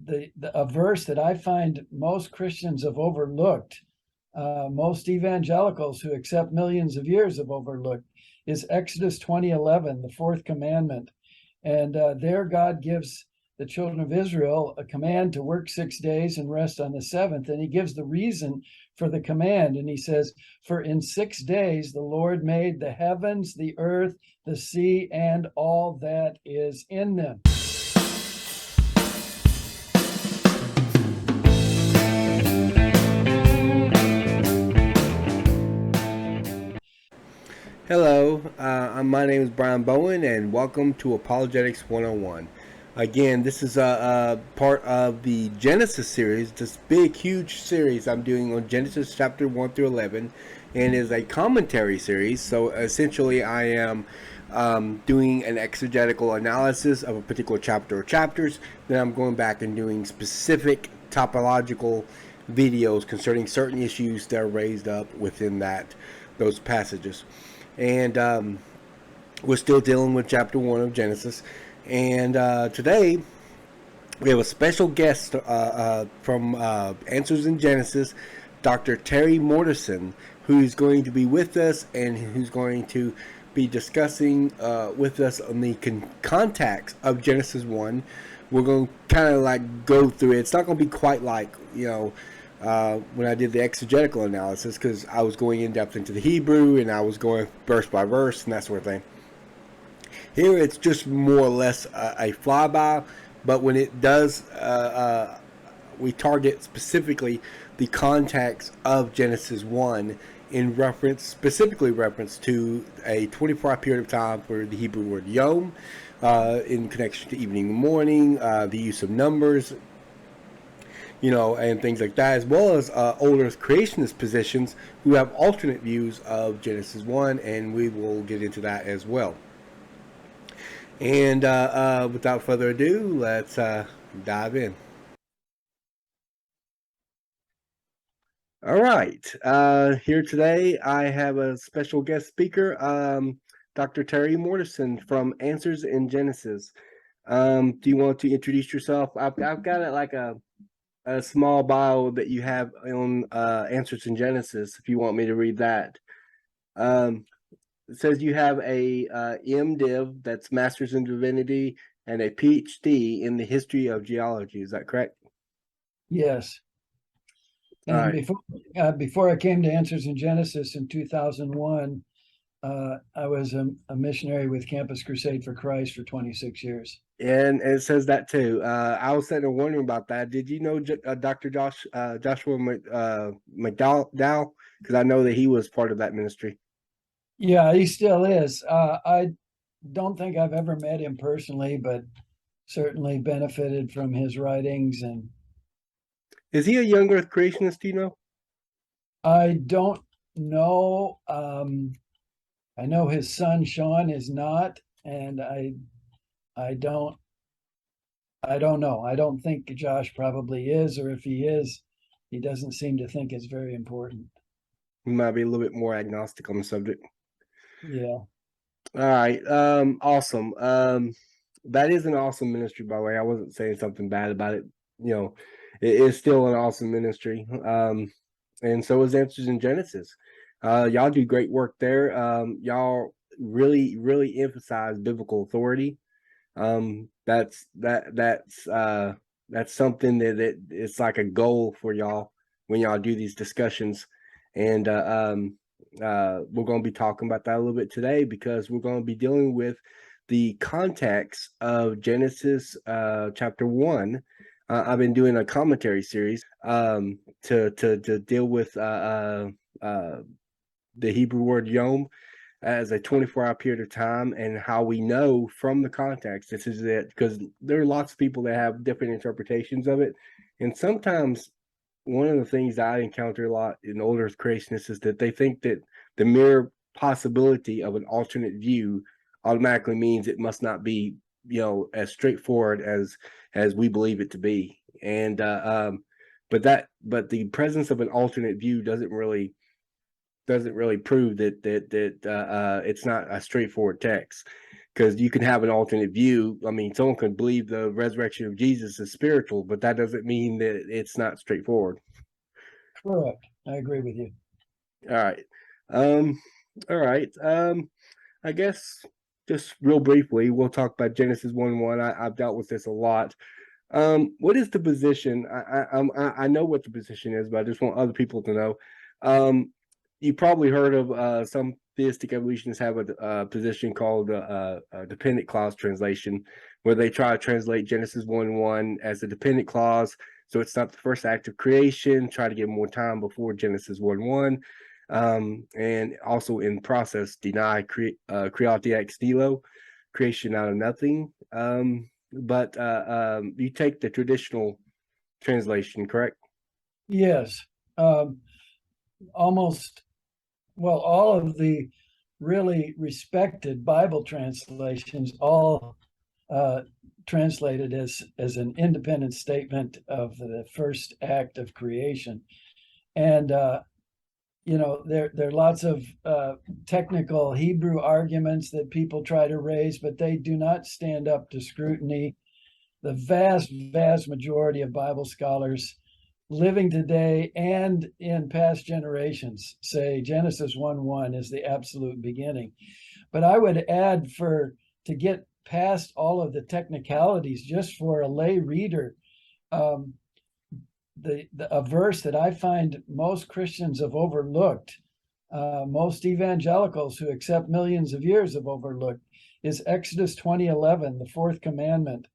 a verse that I find most Christians have overlooked, most evangelicals who accept millions of years have overlooked, is Exodus 20:11, the fourth commandment. And there God gives the children of Israel a command to work 6 days and rest on the seventh. And he gives the reason for the command. And he says, "For in 6 days the Lord made the heavens, the earth, the sea, and all that is in them." Hello, my name is Brian Bowen, and welcome to Apologetics 101. Again, this is a part of the Genesis series, this big, huge series I'm doing on Genesis chapter 1 through 11, and is a commentary series. So essentially, I am doing an exegetical analysis of a particular chapter or chapters. Then I'm going back and doing specific topological videos concerning certain issues that are raised up within those passages. And we're still dealing with chapter 1 of Genesis. And today we have a special guest from Answers in Genesis, Dr. Terry Mortenson, who's going to be with us and who's going to be discussing with us on the context of Genesis 1. We're going to kind of like go through it. It's not going to be quite like, when I did the exegetical analysis, because I was going in depth into the Hebrew and I was going verse by verse and that sort of thing. Here it's just more or less a flyby, but when it does, we target specifically the context of Genesis 1 in specifically reference to a 24-hour period of time for the Hebrew word yom, in connection to evening and morning, the use of numbers, and things like that, as well as older creationist positions who have alternate views of Genesis 1, and we will get into that as well. And without further ado, let's dive in. All right. Here today, I have a special guest speaker, Dr. Terry Mortenson from Answers in Genesis. Do you want to introduce yourself? I've got it like a small bio that you have on Answers in Genesis, if you want me to read that. It says you have a MDiv, that's Master's in Divinity, and a PhD in the history of geology. Is that correct? Yes. And before I came to Answers in Genesis in 2001, I was a missionary with Campus Crusade for Christ for 26 years. And it says that too. I was sitting there wondering about that. Did you know Dr. Joshua McDowell? Because I know that he was part of that ministry. Yeah, he still is. I don't think I've ever met him personally, but certainly benefited from his writings. And is he a young Earth creationist? Do you know? I don't know. I know his son Sean is not, and I don't know. I don't think Josh probably is, or if he is, he doesn't seem to think it's very important. He might be a little bit more agnostic on the subject. Yeah. All right. Awesome. That is an awesome ministry, by the way. I wasn't saying something bad about it. It is still an awesome ministry. And so is Answers in Genesis. Y'all do great work there. Y'all really, really emphasize biblical authority. That's something that it's like a goal for y'all when y'all do these discussions. And we're going to be talking about that a little bit today, because we're going to be dealing with the context of Genesis chapter 1. I've been doing a commentary series to deal with the Hebrew word yom as a 24-hour period of time, and how we know from the context this is it, because there are lots of people that have different interpretations of it. And sometimes one of the things that I encounter a lot in older creationists is that they think that the mere possibility of an alternate view automatically means it must not be, as straightforward as we believe it to be. And but the presence of an alternate view doesn't really prove that it's not a straightforward text. because you can have an alternate view. I mean, someone could believe the resurrection of Jesus is spiritual, but that doesn't mean that it's not straightforward. Correct. I agree with you. All right. Um, all right. I guess just real briefly, we'll talk about Genesis 1:1. I've dealt with this a lot. What is the position? I know what the position is, but I just want other people to know. You probably heard of some theistic evolutionists have a position called a dependent clause translation, where they try to translate Genesis 1:1 as a dependent clause, so it's not the first act of creation. Try to give more time before Genesis 1:1, and also in process deny creati ex nihilo, creation out of nothing. But you take the traditional translation, correct? Yes. Almost, well, all of the really respected Bible translations all translated as an independent statement of the first act of creation. And there are lots of technical Hebrew arguments that people try to raise, but they do not stand up to scrutiny. The vast majority of Bible scholars living today and in past generations say Genesis 1:1 is the absolute beginning. But I would add, to get past all of the technicalities, just for a lay reader, um, a verse that I find most Christians have overlooked, most evangelicals who accept millions of years have overlooked, is Exodus 20:11, the fourth commandment.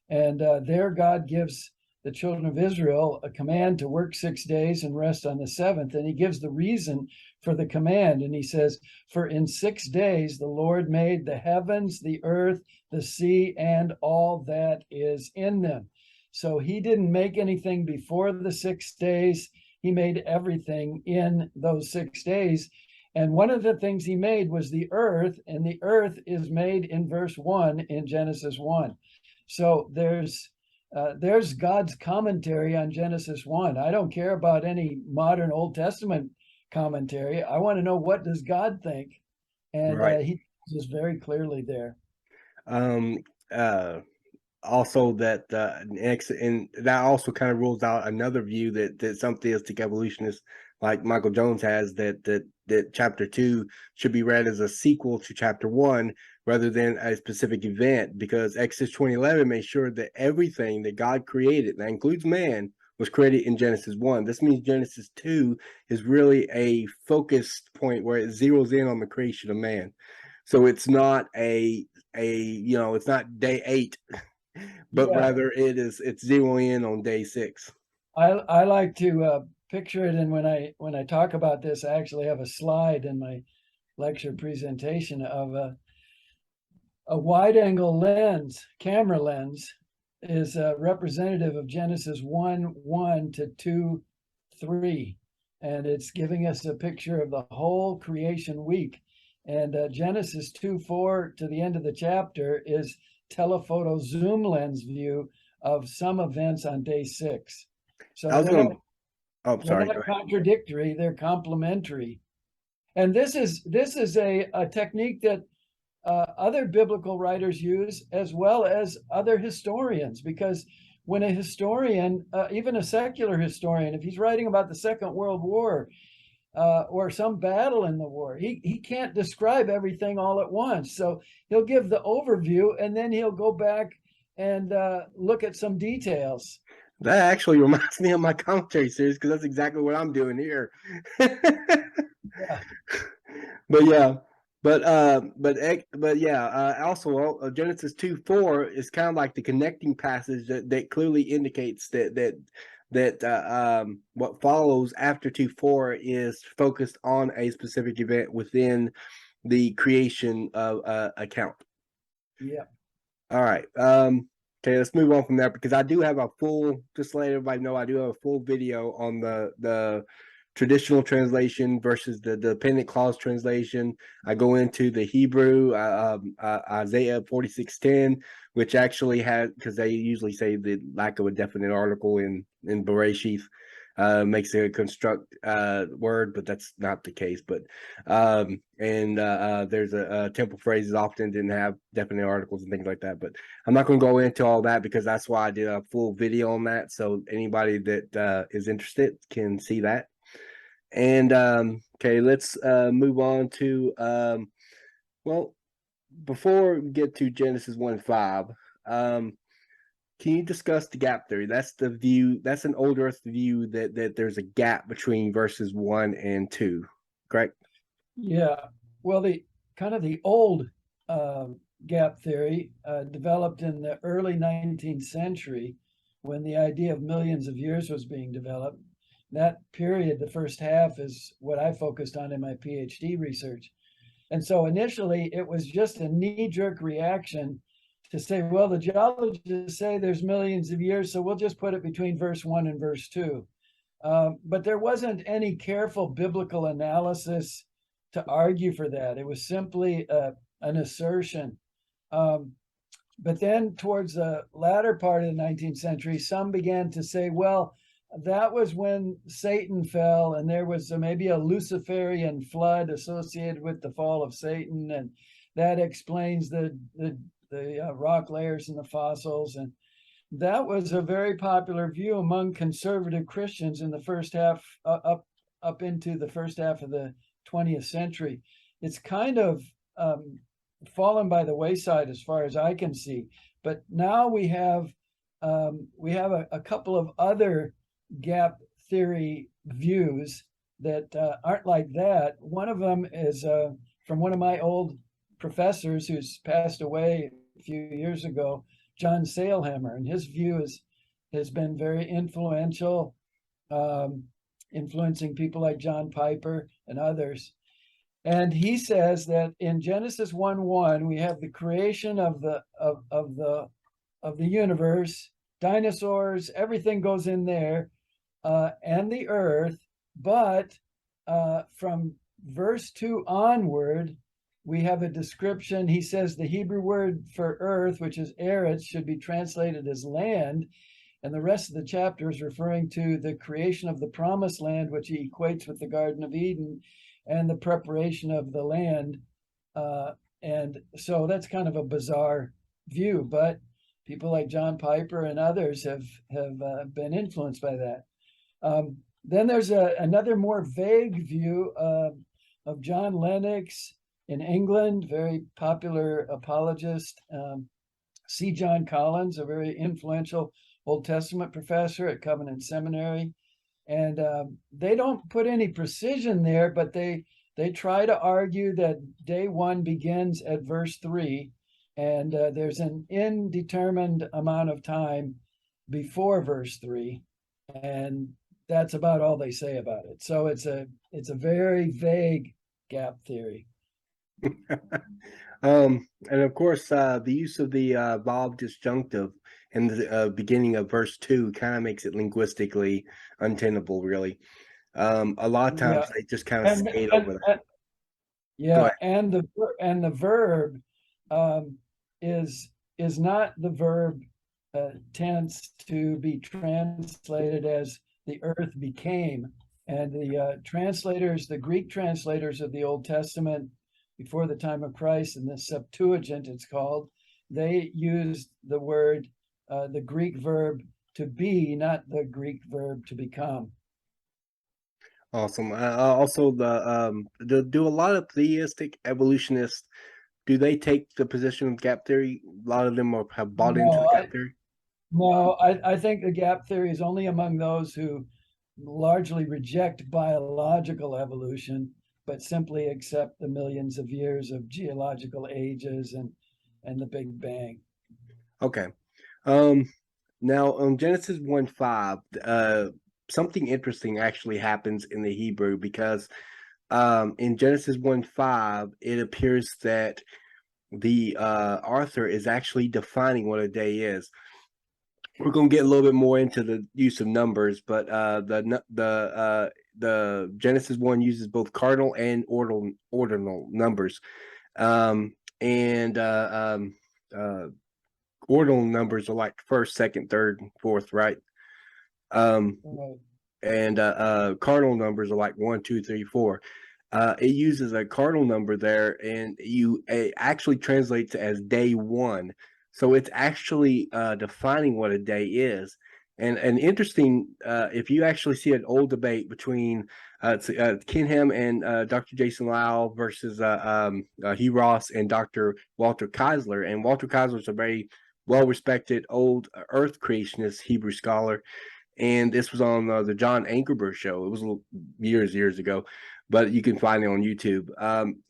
And there God gives the children of Israel a command to work 6 days and rest on the seventh. And he gives the reason for the command. And he says, "For in 6 days the Lord made the heavens, the earth, the sea, and all that is in them." So he didn't make anything before the 6 days. He made everything in those 6 days. And one of the things he made was the earth, and the earth is made in verse 1 in Genesis 1. So there's God's commentary on Genesis 1. I don't care about any modern Old Testament commentary. I want to know, what does God think? And Right. he tells us very clearly there. Um, uh, Also that and that also kind of rules out another view that some theistic evolutionists like Michael Jones has, that chapter 2 should be read as a sequel to chapter 1 rather than a specific event, because Exodus 20:11 made sure that everything that God created, that includes man, was created in Genesis 1. This means Genesis 2 is really a focused point where it zeroes in on the creation of man. So it's not it's not day 8, but Yeah, rather it's zeroing in on day 6. I like to picture it, and when I talk about this, I actually have a slide in my lecture presentation of a wide angle lens, camera lens, is representative of Genesis 1:1 to 2:3. And it's giving us a picture of the whole creation week. And Genesis 2:4 to the end of the chapter is telephoto zoom lens view of some events on day 6. I So was going to, oh, they're sorry, go not ahead. contradictory, they're complementary. And this is a technique that other biblical writers use, as well as other historians, because when a historian, even a secular historian, if he's writing about the Second World War or some battle in the war, he can't describe everything all at once. So he'll give the overview, and then he'll go back and look at some details. That actually reminds me of my commentary series, because that's exactly what I'm doing here. Yeah, But yeah, but yeah, also Genesis 2:4 is kind of like the connecting passage that clearly indicates that what follows after 2:4 is focused on a specific event within the creation of account. yeah. All right. Okay, let's move on from that, because I do have a full, just to let everybody know, I do have a full video on the traditional translation versus the dependent clause translation. I go into the Hebrew, Isaiah 46:10, which actually has, because they usually say the lack of a definite article in Bereshith. makes it a construct word, but that's not the case. But there's a temple phrases often didn't have definite articles and things like that. But I'm not going to go into all that because that's why I did a full video on that. So anybody that is interested can see that. And okay, let's move on to well, before we get to Genesis 1:5, can you discuss the gap theory? That's the view. That's an old Earth view that there's a gap between verses 1 and 2. Correct? Yeah. Well, the old gap theory developed in the early 19th century when the idea of millions of years was being developed. That period, the first half, is what I focused on in my PhD research. And so initially, it was just a knee-jerk reaction to say, well, the geologists say there's millions of years, so we'll just put it between verse 1 and verse 2. But there wasn't any careful biblical analysis to argue for that. It was simply an assertion. But then towards the latter part of the 19th century, some began to say, well, that was when Satan fell, and there was maybe a Luciferian flood associated with the fall of Satan, and that explains the rock layers and the fossils. And that was a very popular view among conservative Christians in the first half, up into the first half of the 20th century. It's kind of fallen by the wayside as far as I can see. But now we have a couple of other gap theory views that aren't like that. One of them is from one of my old professors who's passed away a few years ago, John Sailhammer, and his view has been very influential, influencing people like John Piper and others. And he says that in Genesis 1:1, we have the creation of the universe, dinosaurs, everything goes in there, and the earth. But from verse 2 onward, we have a description. He says the Hebrew word for earth, which is eretz, should be translated as land. And the rest of the chapter is referring to the creation of the promised land, which he equates with the Garden of Eden and the preparation of the land. And so that's kind of a bizarre view, but people like John Piper and others have been influenced by that. Then there's another more vague view of John Lennox in England, very popular apologist. C. John Collins, a very influential Old Testament professor at Covenant Seminary. And they don't put any precision there, but they try to argue that day one begins at verse 3, and there's an indeterminate amount of time before verse 3, and that's about all they say about it. So it's a very vague gap theory. And of course, the use of the Bob disjunctive in the beginning of verse 2 kind of makes it linguistically untenable, really. A lot of times they just kind of skate over that. Yeah, and the verb is not the verb tense to be translated as the earth became. And the translators, the Greek translators of the Old Testament before the time of Christ, in the Septuagint it's called, they used the word, the Greek verb to be, not the Greek verb to become. Awesome. Also, do a lot of theistic evolutionists, do they take the position of gap theory? A lot of them have bought into the gap theory. No, I think the gap theory is only among those who largely reject biological evolution, but simply accept the millions of years of geological ages and the Big Bang. Okay. Now on Genesis 1:5, something interesting actually happens in the Hebrew, because in Genesis 1:5, it appears that the author is actually defining what a day is. We're going to get a little bit more into the use of numbers, but the Genesis 1 uses both cardinal and ordinal numbers, and ordinal numbers are like first, second, third, fourth, right? Right. and cardinal numbers are like 1, 2, 3, 4. It uses a cardinal number there, and it actually translates as day one. So it's actually defining what a day is. And interesting, if you actually see an old debate between Ken Ham and Dr. Jason Lau versus Hugh Ross and Dr. Walter Keisler. And Walter Keisler is a very well-respected old Earth creationist Hebrew scholar. And this was on the John Ankerberg show. It was years ago, but you can find it on YouTube.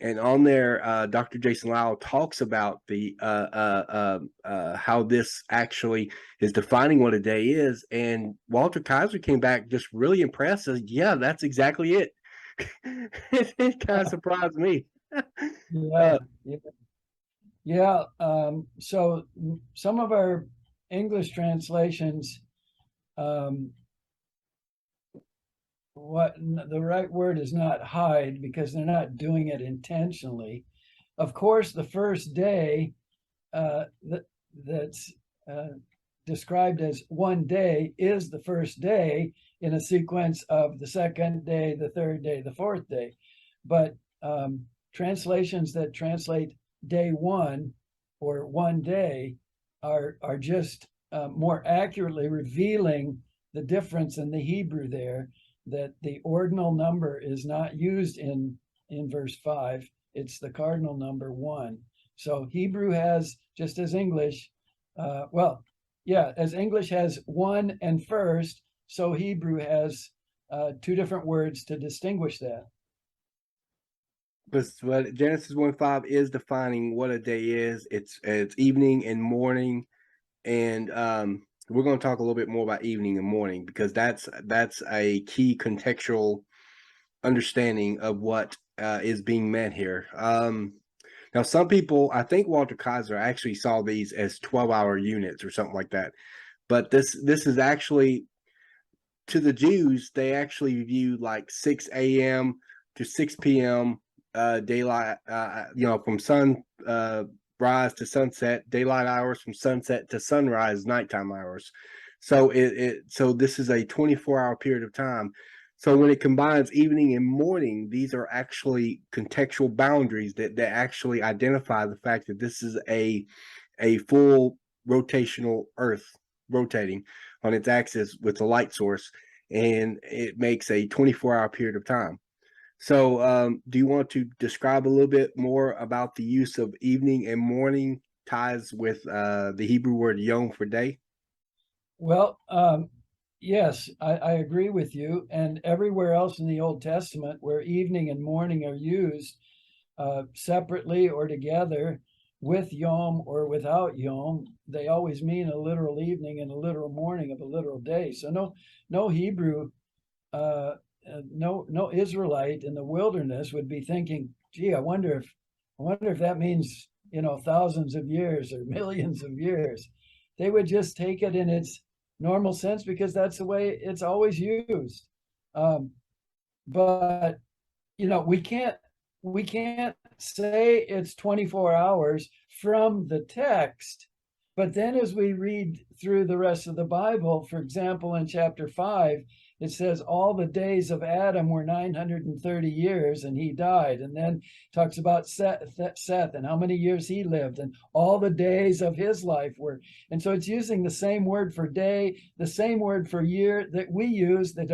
And on there, Dr. Jason Lau talks about the how this actually is defining what a day is. And Walter Kaiser came back just really impressed. Says, "Yeah, that's exactly it." It kind of surprised me. Yeah, yeah, yeah. So some of our English translations, um, what the right word is not hide because they're not doing it intentionally. Of course, the first day that's described as one day is the first day in a sequence of the second day, the third day, the fourth day. But translations that translate day one or one day are just more accurately revealing the difference in the Hebrew there, that the ordinal number is not used in verse 5. It's the cardinal number 1. So Hebrew has, just as English, as English has one and first, so Hebrew has two different words to distinguish that. But Genesis 1:5 is defining what a day is. It's evening and morning, and we're going to talk a little bit more about evening and morning because that's a key contextual understanding of what is being meant here. Now, some people, I think Walter Kaiser actually saw these as 12-hour units or something like that. But this is actually, to the Jews, they actually view like 6 a.m. to 6 p.m. Daylight, from sunrise to sunset, daylight hours, from sunset to sunrise, nighttime hours. So so this is a 24-hour period of time. So when it combines evening and morning, these are actually contextual boundaries that actually identify the fact that this is a full rotational Earth rotating on its axis with a light source, and it makes a 24-hour period of time. So do you want to describe a little bit more about the use of evening and morning ties with the Hebrew word yom for day? Well, yes, I agree with you. And everywhere else in the Old Testament where evening and morning are used separately or together with yom or without yom, they always mean a literal evening and a literal morning of a literal day. So no Hebrew, no Israelite in the wilderness would be thinking, gee, I wonder if that means, thousands of years or millions of years. They would just take it in its normal sense because that's the way it's always used. But we can't say it's 24 hours from the text. But then as we read through the rest of the Bible, for example, in chapter 5, it says all the days of Adam were 930 years and he died. And then talks about Seth and how many years he lived and all the days of his life were. And so it's using the same word for day, the same word for year that we use, that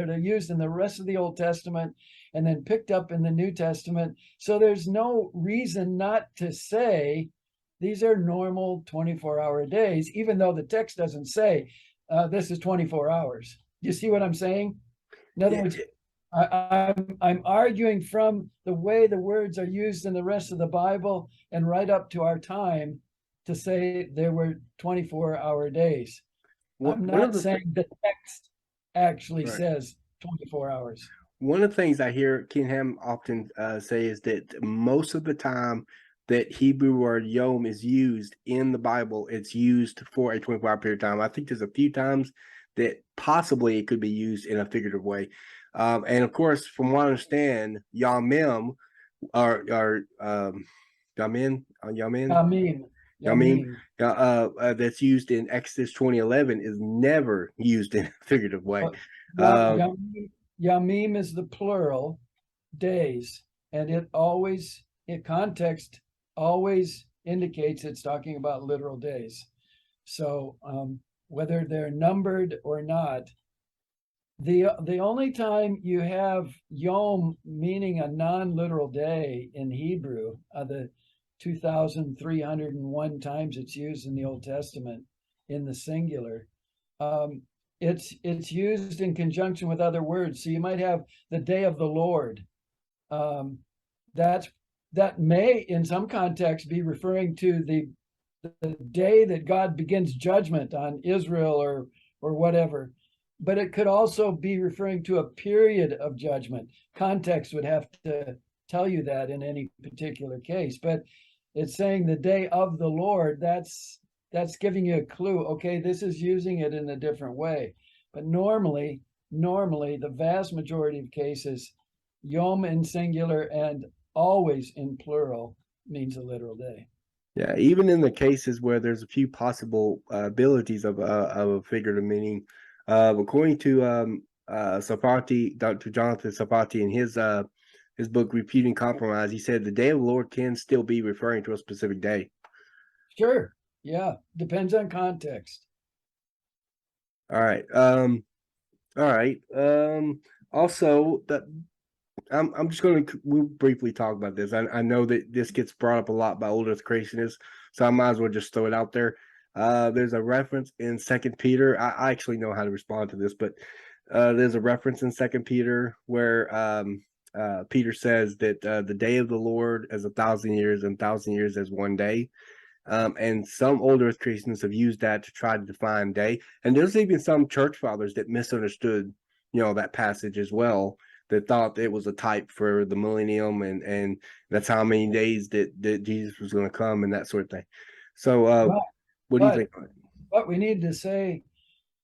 are used in the rest of the Old Testament and then picked up in the New Testament. So there's no reason not to say these are normal 24-hour days, even though the text doesn't say this is 24 hours. You see what I'm saying? In other words, I'm arguing from the way the words are used in the rest of the Bible and right up to our time to say there were 24-hour days. I'm not saying the text actually says 24 hours. One of the things I hear Ken Ham often say is that most of the time that Hebrew word yom is used in the Bible, it's used for a 24-hour period of time. I think there's a few times that possibly it could be used in a figurative way. And of course, from what I understand, Yamim that's used in Exodus 20:11 is never used in a figurative way. Yamim is the plural, days, and context always indicates it's talking about literal days. So whether they're numbered or not, the only time you have yom meaning a non-literal day in Hebrew, the 2,301 times it's used in the Old Testament in the singular, it's used in conjunction with other words. So you might have the day of the Lord. That may, in some contexts, be referring to the day that God begins judgment on Israel or whatever. But it could also be referring to a period of judgment. Context would have to tell you that in any particular case. But it's saying the day of the Lord, that's giving you a clue. Okay, this is using it in a different way. But normally, the vast majority of cases, yom in singular and always in plural means a literal day. Yeah, even in the cases where there's a few possible abilities of a figurative meaning, according to Safati, Dr. Jonathan Safati, in his book Refuting Compromise, he said the day of the Lord can still be referring to a specific day. Sure. Yeah. Depends on context. All right. All right. Also, I'm just going to we'll briefly talk about this. I know that this gets brought up a lot by older creationists, so I might as well just throw it out there. There's a reference in Second Peter. I actually know how to respond to this, but there's a reference in Second Peter where Peter says that the day of the Lord is 1,000 years, and 1,000 years as one day. And some older creationists have used that to try to define day. And there's even some church fathers that misunderstood, that passage as well, that thought it was a type for the millennium, and that's how many days that Jesus was going to come and that sort of thing. So what do you think? But we need to say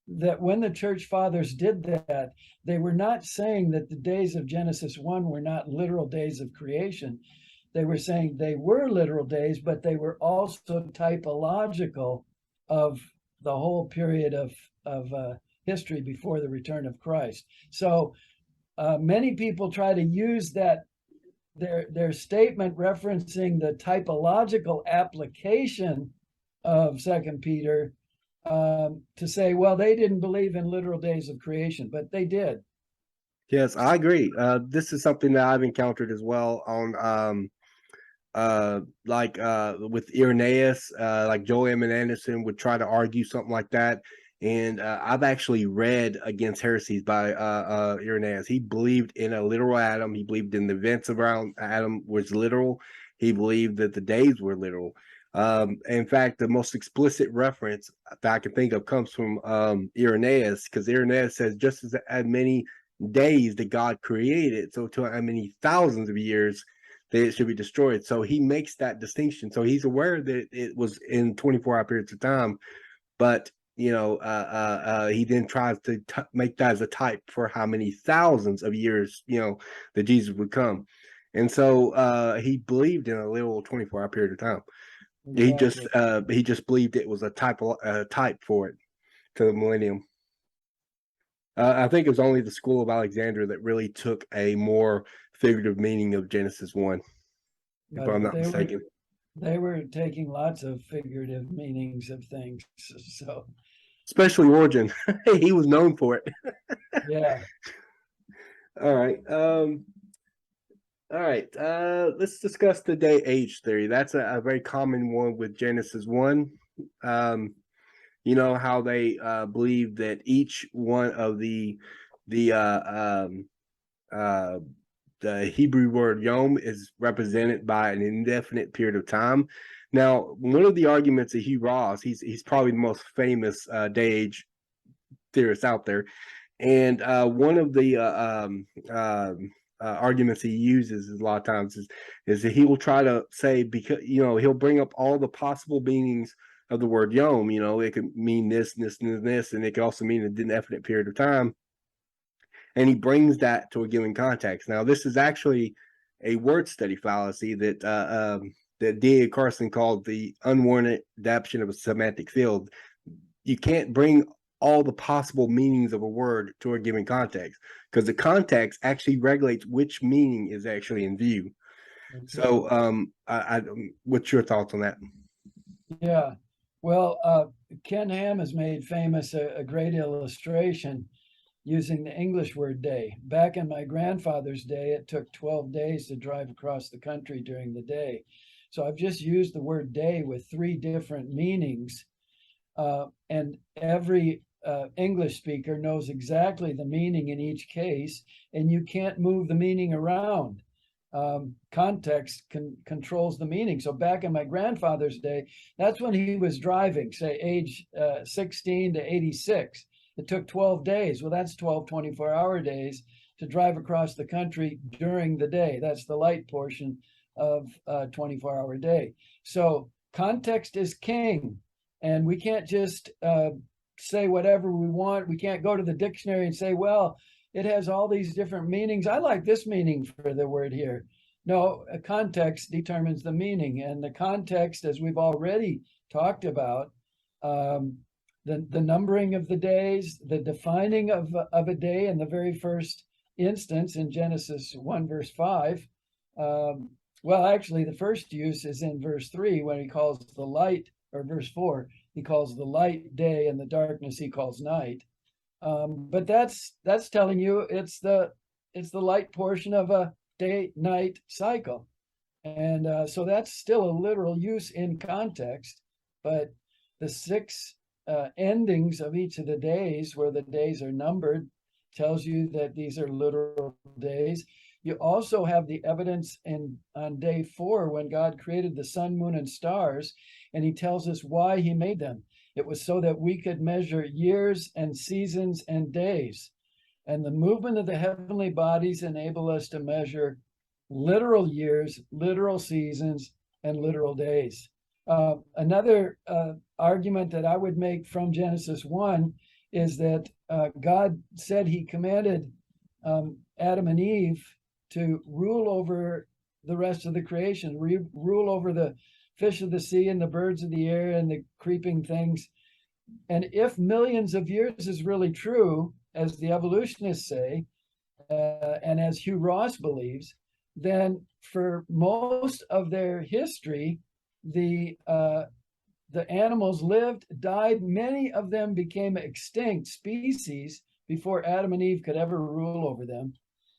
that when the church fathers did that, they were not saying that the days of Genesis 1 were not literal days of creation. They were saying they were literal days, but they were also typological of the whole period of history before the return of Christ. So many people try to use that their statement referencing the typological application of Second Peter to say, well, they didn't believe in literal days of creation, but they did. Yes, I agree. This is something that I've encountered as well on with Irenaeus, like Joel M. Anderson would try to argue something like that. And I've actually read Against Heresies by Irenaeus. He believed in a literal Adam. He believed in the events around Adam was literal. He believed that the days were literal. In fact, the most explicit reference that I can think of comes from Irenaeus, because Irenaeus says just as many days that God created, so to how many thousands of years that it should be destroyed. So he makes that distinction. So he's aware that it was in 24-hour periods of time, but he then tries to make that as a type for how many thousands of years that Jesus would come. And so he believed in a literal 24-hour period of time. Exactly. He just believed it was a type for it to the millennium. I think it was only the School of Alexandria that really took a more figurative meaning of Genesis 1, if I'm not mistaken. They were taking lots of figurative meanings of things. So, especially Origen, he was known for it. Yeah. All right. Let's discuss the day age theory. That's a very common one with Genesis 1. How they believe that each one of the Hebrew word yom is represented by an indefinite period of time. Now, one of the arguments of Hugh Ross, he's probably the most famous day age theorist out there, and one of the arguments he uses a lot of times is that he will try to say, because he'll bring up all the possible meanings of the word yom. It could mean this, and this, and this, and it could also mean an indefinite period of time. And he brings that to a given context. Now, this is actually a word study fallacy that D.A. Carson called the unwarranted adaption of a semantic field. You can't bring all the possible meanings of a word to a given context, because the context actually regulates which meaning is actually in view. That's right. So, what's your thoughts on that? Yeah. Well, Ken Ham has made famous a great illustration using the English word day. Back in my grandfather's day, it took 12 days to drive across the country during the day. So I've just used the word day with three different meanings. And every English speaker knows exactly the meaning in each case, and you can't move the meaning around. Context controls the meaning. So back in my grandfather's day, that's when he was driving, say age 16 to 86. It took 12 days. Well, that's 12 24-hour days to drive across the country during the day. That's the light portion of a 24-hour day. So context is king, and we can't just say whatever we want. We can't go to the dictionary and say, well, it has all these different meanings. I like this meaning for the word here. No, a context determines the meaning, and the context, as we've already talked about, the numbering of the days, the defining of a day in the very first instance in Genesis 1, verse 5. Well, actually, the first use is in verse 3 when he calls the light, or verse 4, he calls the light day and the darkness he calls night. But that's telling you it's the light portion of a day-night cycle. And so that's still a literal use in context, but the six endings of each of the days, where the days are numbered, tells you that these are literal days. You also have the evidence on day 4 when God created the sun, moon, and stars, and he tells us why he made them. It was so that we could measure years and seasons and days. And the movement of the heavenly bodies enable us to measure literal years, literal seasons, and literal days. Another argument that I would make from Genesis 1 is that God said he commanded Adam and Eve to rule over the rest of the creation, rule over the fish of the sea and the birds of the air and the creeping things. And if millions of years is really true, as the evolutionists say, and as Hugh Ross believes, then for most of their history, the animals lived, died. Many of them became extinct species before Adam and Eve could ever rule over them.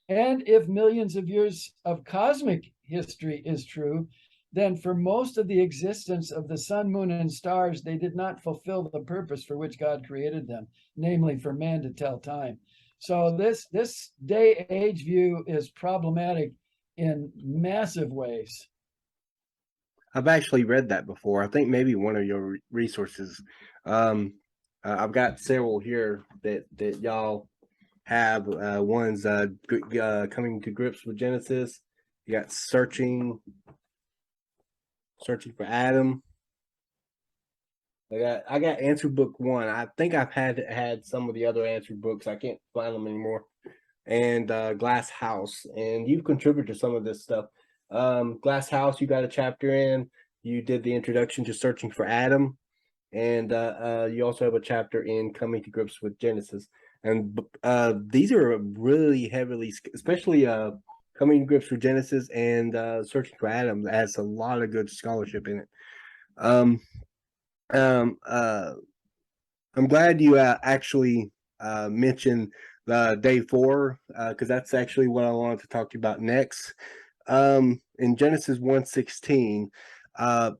And if millions of years of cosmic history is true, then for most of the existence of the sun, moon, and stars, they did not fulfill the purpose for which God created them, namely for man to tell time. So this day-age view is problematic in massive ways. I've actually read that before. I think maybe one of your resources. I've got several here that y'all have. One's coming to grips with Genesis. You got searching for Adam. I got answer book 1. I think I've had some of the other answer books. I can't find them anymore. And Glass House, and you've contributed to some of this stuff. Glass House, you got a chapter in. You did the introduction to searching for Adam, and you also have a chapter in coming to grips with Genesis. And these are really heavily, especially coming to grips with Genesis and searching for Adam, has a lot of good scholarship in it. I'm glad you actually mentioned day 4, because that's actually what I wanted to talk to you about next. In Genesis 1:16,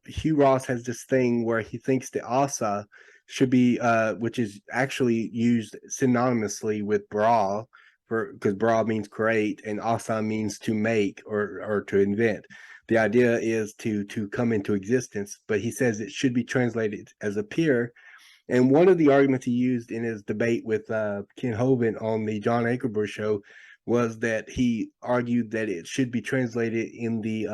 Hugh Ross has this thing where he thinks the asa should be, which is actually used synonymously with bra, because bra means create and asa means to make or to invent. The idea is to come into existence, but he says it should be translated as appear. And one of the arguments he used in his debate with Ken Hovind on the John Ankerberg show was that he argued that it should be translated in the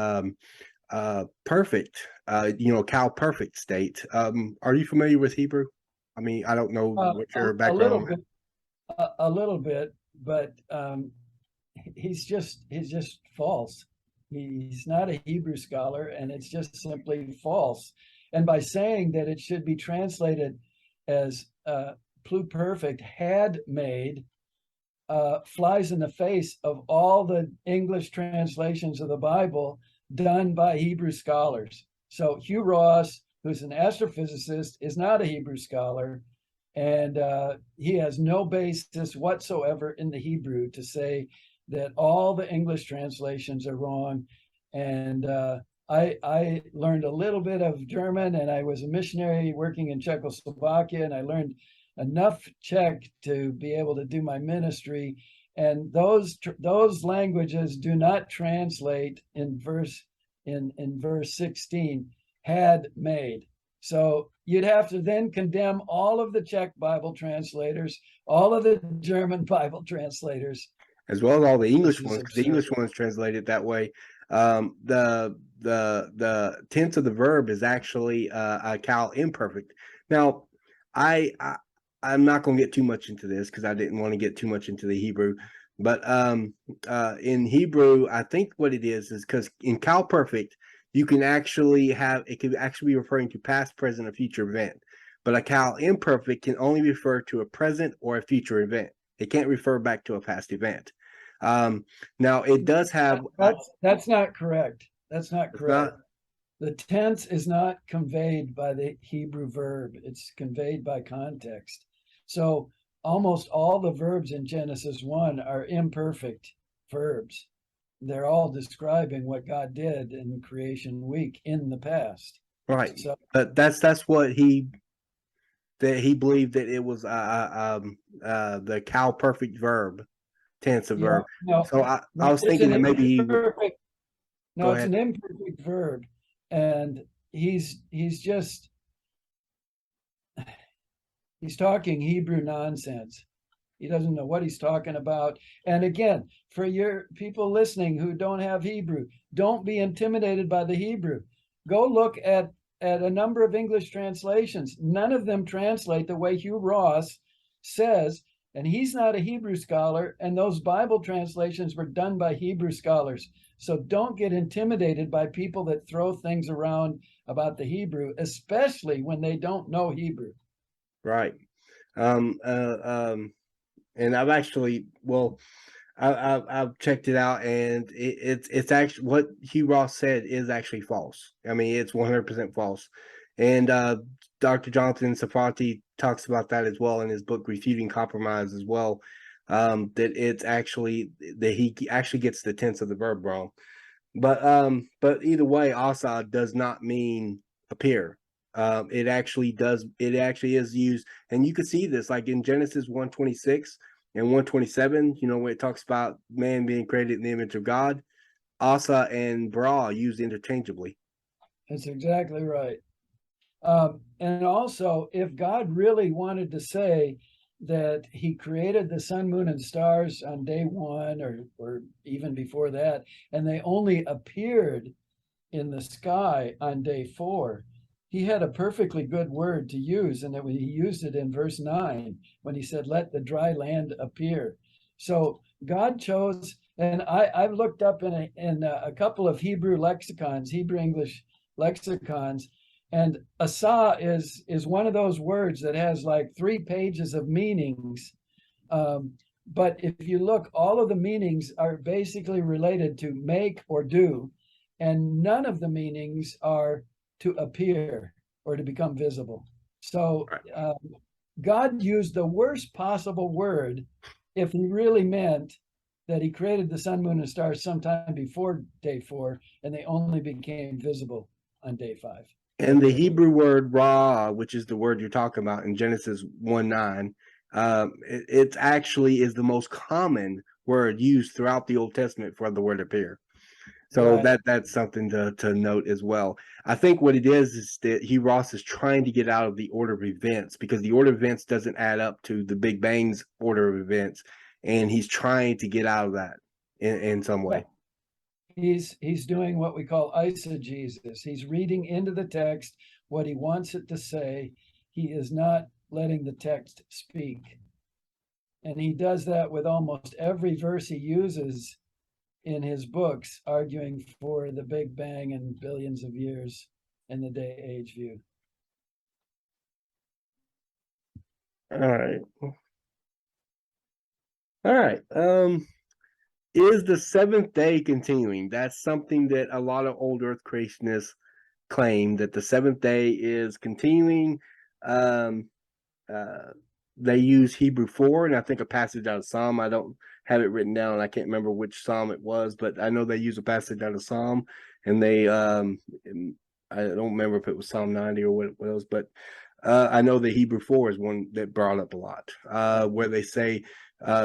perfect, cow perfect state. Are you familiar with Hebrew? I mean, I don't know what your background. A little bit, but he's just false. He's not a Hebrew scholar, and it's just simply false. And by saying that it should be translated as pluperfect had made flies in the face of all the English translations of the Bible done by Hebrew scholars. So Hugh Ross, who's an astrophysicist, is not a Hebrew scholar, and he has no basis whatsoever in the Hebrew to say that all the English translations are wrong. And I learned a little bit of German, and I was a missionary working in Czechoslovakia, and I learned enough Czech to be able to do my ministry. And those languages do not translate in verse 16, had made. So you'd have to then condemn all of the Czech Bible translators, all of the German Bible translators, as well as all the English ones, because the absurd. English ones translate it that way. The tense of the verb is actually a cal imperfect. Now, I'm not going to get too much into this because I didn't want to get too much into the Hebrew, but in Hebrew, I think what it is because in cal perfect, you can actually have it could actually be referring to past, present, or future event. But a cal imperfect can only refer to a present or a future event. It can't refer back to a past event. Now it does have that's not correct. That's not it's correct. not The tense is not conveyed by the Hebrew verb. It's conveyed by context. So almost all the verbs in Genesis 1 are imperfect verbs. They're all describing what God did in creation week in the past. right, So but that's what he believed that it was the cal perfect verb tense of yeah, verb. no, So I no, was it's thinking an that maybe he imperfect, go no, it's ahead. an imperfect verb. And he's just he's talking Hebrew nonsense. He doesn't know what he's talking about. And again, for your people listening who don't have Hebrew, don't be intimidated by the Hebrew. Go look at a number of English translations. None of them translate the way Hugh Ross says, and he's not a Hebrew scholar, and those Bible translations were done by Hebrew scholars. So don't get intimidated by people that throw things around about the Hebrew, especially when they don't know Hebrew. Right. Um, uh, um, and I've actually, I've checked it out, and it's actually what Hugh Ross said is actually false. I mean, it's 100% false. And Dr. Jonathan Safati talks about that as well in his book Refuting Compromise as well. That it's actually that he actually gets the tense of the verb wrong. But either way, asa does not mean appear. It actually does. It actually is used, and you can see this like in Genesis 1:26 and 1:27. You know, when it talks about man being created in the image of God, asa and bra used interchangeably. That's exactly right. And also, if God really wanted to say that he created the sun, moon, and stars on day one, or even before that, and they only appeared in the sky on day four, he had a perfectly good word to use, and that he used it in verse 9 when he said, "Let the dry land appear." So God chose, and I've looked up in a couple of Hebrew lexicons, Hebrew English lexicons, and asa is one of those words that has like 3 pages of meanings. But if you look, all of the meanings are basically related to make or do, and none of the meanings are to appear or to become visible. So Right. God used the worst possible word if he really meant that he created the sun, moon, and stars sometime before day four, and they only became visible on day five. And the Hebrew word ra, which is the word you're talking about in Genesis 1:9, it actually is the most common word used throughout the Old Testament for the word appear. So Right. that's something to note as well. I think what it is that Ross is trying to get out of the order of events because the order of events doesn't add up to the Big Bang's order of events, and he's trying to get out of that in some way. He's doing what we call eisegesis. He's reading into the text what he wants it to say. He is not letting the text speak. And he does that with almost every verse he uses in his books, arguing for the Big Bang and billions of years and the day age view. All right. All right. Is the seventh day continuing? That's something that a lot of old Earth creationists claim, that the seventh day is continuing. Um, uh, they use Hebrew 4, and I think a passage out of Psalm. I don't have it written down. I can't remember which Psalm it was, but I know they use a passage out of Psalm, and they I don't remember if it was Psalm 90 or what it was, but I know the Hebrew 4 is one that brought up a lot, where they say,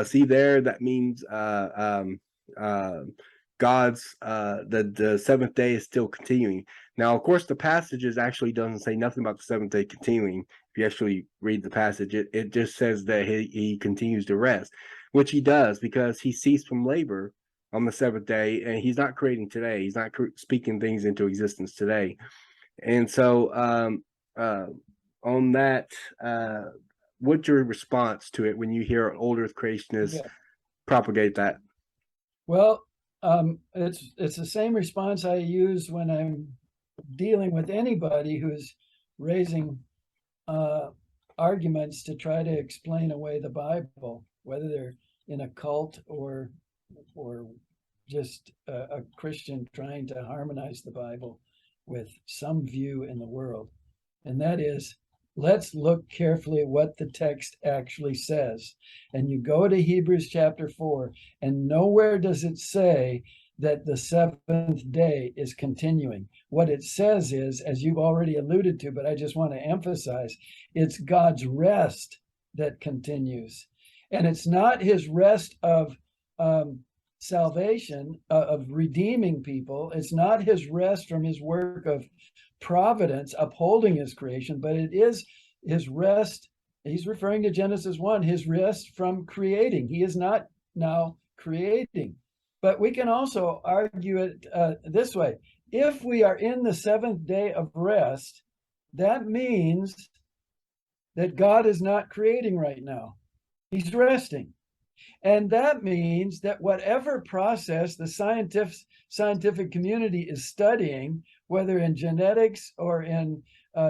see there, that means God's the seventh day is still continuing. Now, of course, the passages actually doesn't say nothing about the seventh day continuing. If you actually read the passage, it just says that he continues to rest, which he does because he ceased from labor on the seventh day, and he's not creating today. He's not speaking things into existence today. And so, on that, what's your response to it when you hear older creationists Yeah. propagate that? Well, it's the same response I use when I'm dealing with anybody who's raising arguments to try to explain away the Bible, whether they're in a cult or just a Christian trying to harmonize the Bible with some view in the world. And that is, let's look carefully at what the text actually says. And you go to Hebrews chapter 4, and nowhere does it say that the seventh day is continuing. What it says is, as you've already alluded to, but I just want to emphasize, it's God's rest that continues. And it's not his rest of salvation, of redeeming people. It's not his rest from his work of providence upholding his creation, but it is his rest. He's referring to Genesis 1, his rest from creating. He is not now creating. But we can also argue it this way. If we are in the seventh day of rest, that means that God is not creating right now. He's resting. And that means that whatever process the scientific community is studying, whether in genetics or in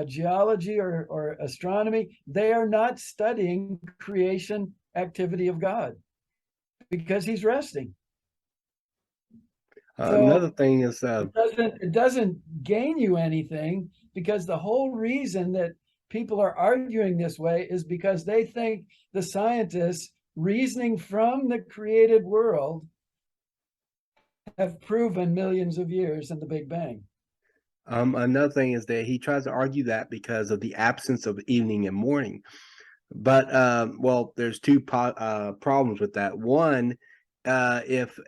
geology or astronomy, they are not studying creation activity of God because he's resting. Another thing is, it doesn't gain you anything, because the whole reason that people are arguing this way is because they think the scientists reasoning from the created world have proven millions of years in the Big Bang. another thing is that he tries to argue that because of the absence of evening and morning. But well, there's two problems with that. One, if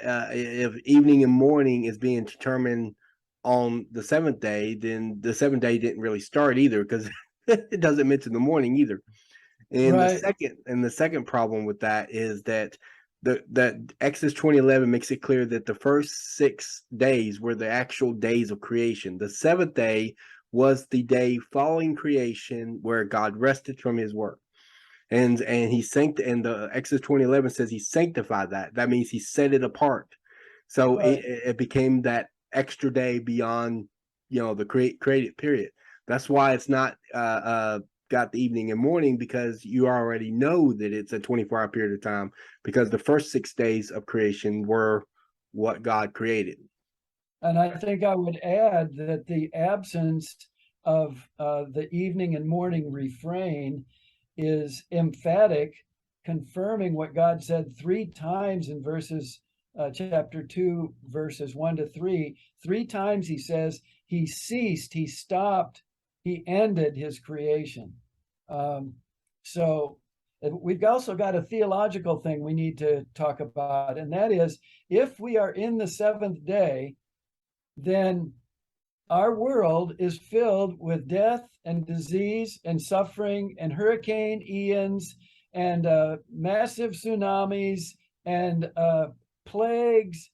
evening and morning is being determined on the seventh day, then the seventh day didn't really start either, because it doesn't mention the morning either. And Right. the second problem with that is that the Exodus 20:11 makes it clear that the first 6 days were the actual days of creation. The seventh day was the day following creation where God rested from his work. And and the Exodus 20:11 says he sanctified that. That means he set it apart. So Right. it became that extra day beyond, the created period. That's why it's not got the evening and morning, because you already know that it's a 24-hour period of time, because the first 6 days of creation were what God created. And I think I would add that the absence of the evening and morning refrain is emphatic, confirming what God said 3 times in chapter 2, verses 1 to 3. 3 times he says he ceased, he stopped, he ended his creation. So we've also got a theological thing we need to talk about, and that is, if we are in the seventh day, then our world is filled with death and disease and suffering and Hurricane Ians and massive tsunamis and plagues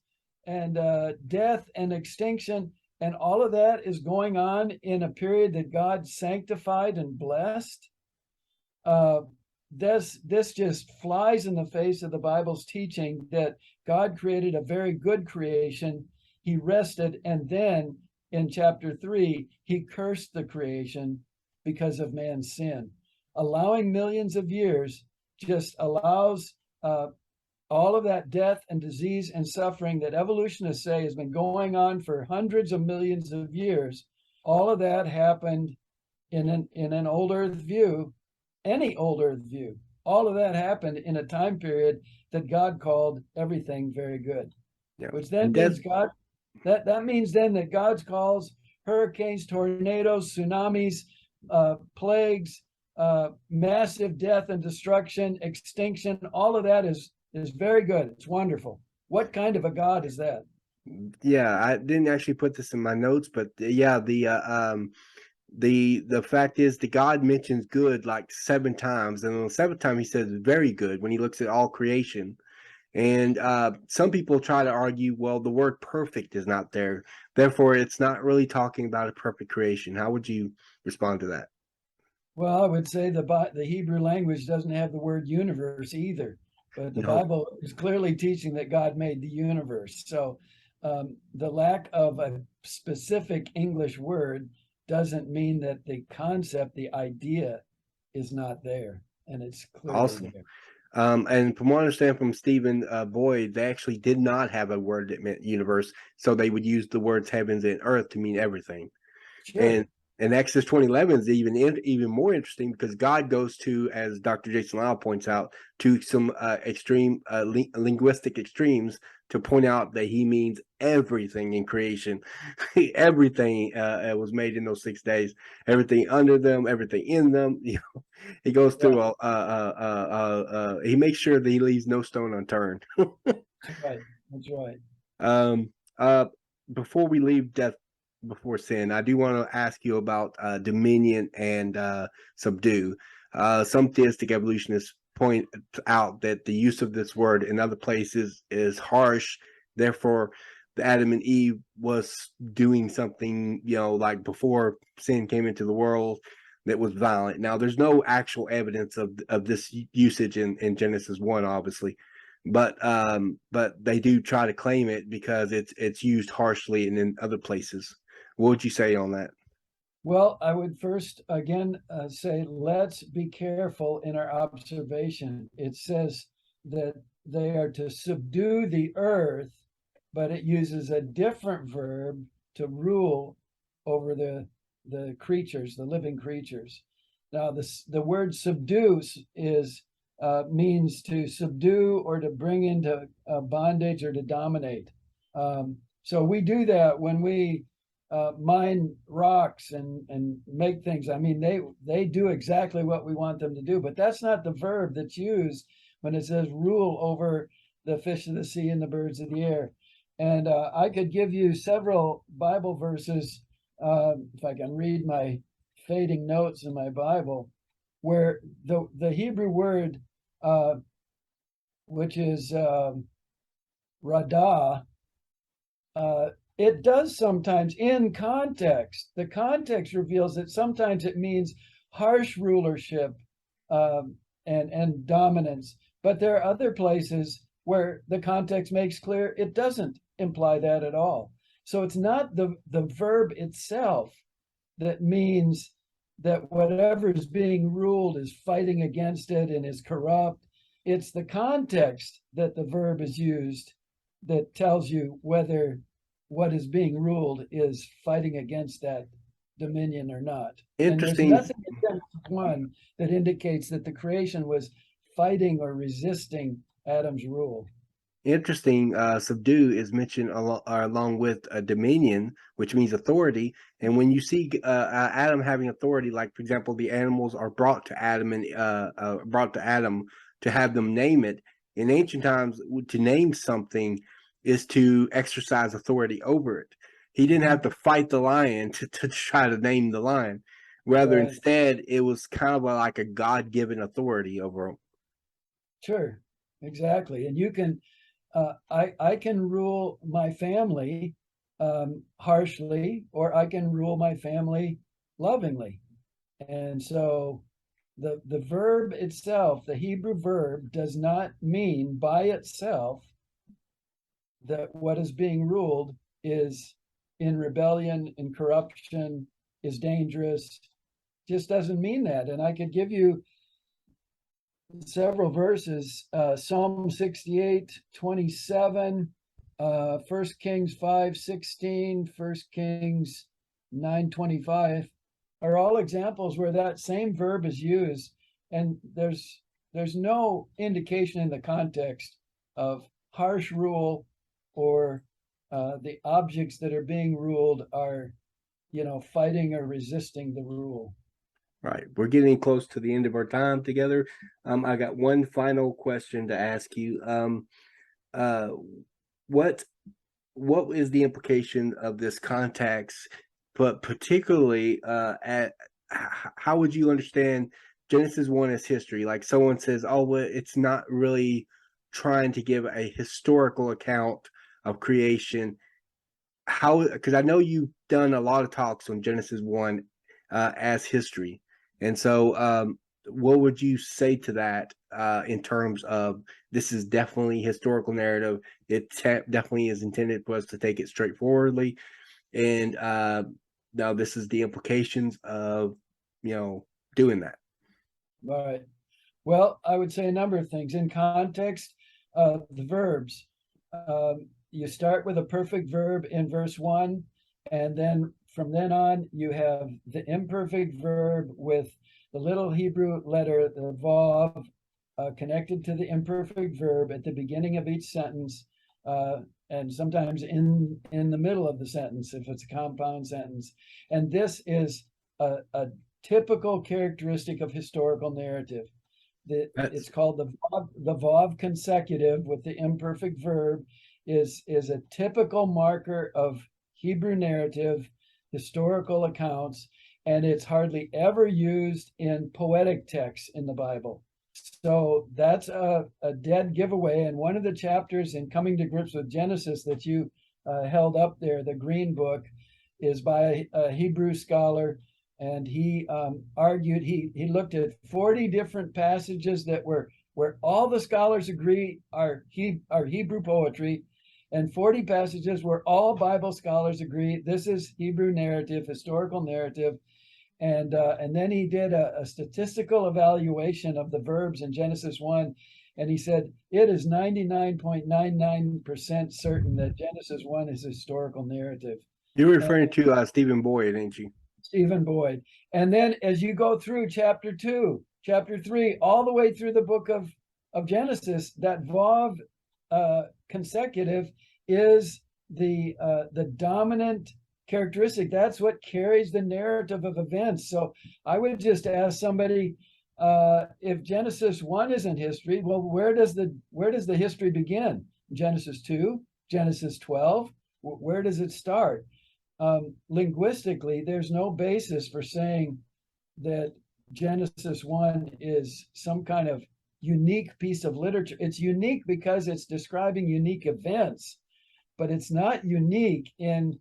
and death and extinction. And all of that is going on in a period that God sanctified and blessed. This just flies in the face of the Bible's teaching that God created a very good creation. He rested, and then in chapter 3, he cursed the creation because of man's sin. allowing millions of years just allows all of that death and disease and suffering that evolutionists say has been going on for hundreds of millions of years. All of that happened in an old Earth view, any old Earth view. All of that happened in a time period that God called everything very good. Yeah. Which then means that means then that God calls hurricanes, tornadoes, tsunamis, plagues, massive death and destruction, extinction. All of that is very good. It's wonderful. What kind of a God is that? Yeah, I didn't actually put this in my notes, but yeah, the fact is the God mentions good like 7 times, and on the 7th time he says very good when he looks at all creation. And some people try to argue, well, the word perfect is not there, therefore it's not really talking about a perfect creation. How would you respond to that? Well, I would say the Hebrew language doesn't have the word universe either, but the No. Bible is clearly teaching that God made the universe. So the lack of a specific English word doesn't mean that the concept, the idea, is not there, and it's clearly Awesome. there. And from what I understand from Stephen Boyd, they actually did not have a word that meant universe, so they would use the words heavens and earth to mean everything. Sure. And Exodus 20:11 is even more interesting because God goes to, as Dr. Jason Lyle points out, to some extreme linguistic extremes to point out that he means everything in creation. Everything was made in those 6 days. Everything under them, everything in them. You know, he goes through. He makes sure that he leaves no stone unturned. That's right. That's right. Um, uh, Before we leave death before sin, I do want to ask you about dominion and subdue. Some theistic evolutionists point out that the use of this word in other places is harsh. Therefore, the Adam and Eve was doing something, you know, like before sin came into the world, that was violent. Now, there's no actual evidence of this usage in Genesis 1, obviously, but they do try to claim it because it's used harshly and in other places. What would you say on that? Well, I would first again say let's be careful in our observation. It says that they are to subdue the earth, but it uses a different verb to rule over the creatures, the living creatures. Now, the word subdue is means to subdue or to bring into bondage or to dominate. So we do that when we mine rocks and make things. I mean, they do exactly what we want them to do, but that's not the verb that's used when it says rule over the fish of the sea and the birds of the air. And I could give you several Bible verses, if I can read my fading notes in my Bible, where the Hebrew word, which is radah, it does sometimes in context. The context reveals that sometimes it means harsh rulership and dominance, but there are other places where the context makes clear it doesn't imply that at all. So it's not the verb itself that means that whatever is being ruled is fighting against it and is corrupt. It's the context that the verb is used that tells you whether what is being ruled is fighting against that dominion or not. And there's Interesting. nothing in Genesis 1 that indicates that the creation was fighting or resisting Adam's rule. Interesting. Subdue is mentioned along with dominion, which means authority. And when you see Adam having authority, like for example, the animals are brought to Adam and brought to Adam to have them name it. In ancient times, to name something is to exercise authority over it. He didn't have to fight the lion to try to name the lion. Rather, Right. instead, it was kind of like a God-given authority over him. Sure, exactly. And you can, I can rule my family harshly, or I can rule my family lovingly. And so the verb itself, the Hebrew verb, does not mean by itself that what is being ruled is in rebellion, in corruption, is dangerous. just doesn't mean that. And I could give you several verses, Psalm 68:27, 1 Kings 5:16, 1 Kings 9:25 are all examples where that same verb is used, and there's no indication in the context of harsh rule or the objects that are being ruled are, fighting or resisting the rule. Right. We're getting close to the end of our time together. I got one final question to ask you. Uh, what is the implication of this context, but particularly how would you understand Genesis 1 as history? Like someone says, oh, well, it's not really trying to give a historical account of creation. How, because I know you've done a lot of talks on Genesis 1 as history. And so what would you say to that in terms of this is definitely historical narrative? It definitely is intended for us to take it straightforwardly. And now this is the implications of, doing that. Right. Well, I would say a number of things. In context, the verbs. You start with a perfect verb in verse 1, and then from then on, you have the imperfect verb with the little Hebrew letter, the vav, connected to the imperfect verb at the beginning of each sentence, and sometimes in the middle of the sentence if it's a compound sentence. And this is a typical characteristic of historical narrative. It's called the vav consecutive with the imperfect verb is a typical marker of Hebrew narrative, historical accounts, and it's hardly ever used in poetic texts in the Bible. So that's a dead giveaway. And one of the chapters in Coming to Grips with Genesis that you held up there, the green book, is by a Hebrew scholar. And he argued, he looked at 40 different passages that were where all the scholars agree are Hebrew poetry, and 40 passages where all Bible scholars agree this is Hebrew narrative, historical narrative. And then he did a statistical evaluation of the verbs in Genesis 1, and he said it is 99.99% certain that Genesis 1 is historical narrative. You're referring to Stephen Boyd, ain't you? Stephen Boyd. And then as you go through chapter 2, chapter 3, all the way through the book of Genesis, that vav consecutive is the dominant characteristic. That's what carries the narrative of events. So I would just ask somebody, if Genesis 1 isn't history, well, where does the history begin? Genesis 2, Genesis 12, where does it start? Linguistically, there's no basis for saying that Genesis 1 is some kind of unique piece of literature. It's unique because it's describing unique events, but it's not unique in,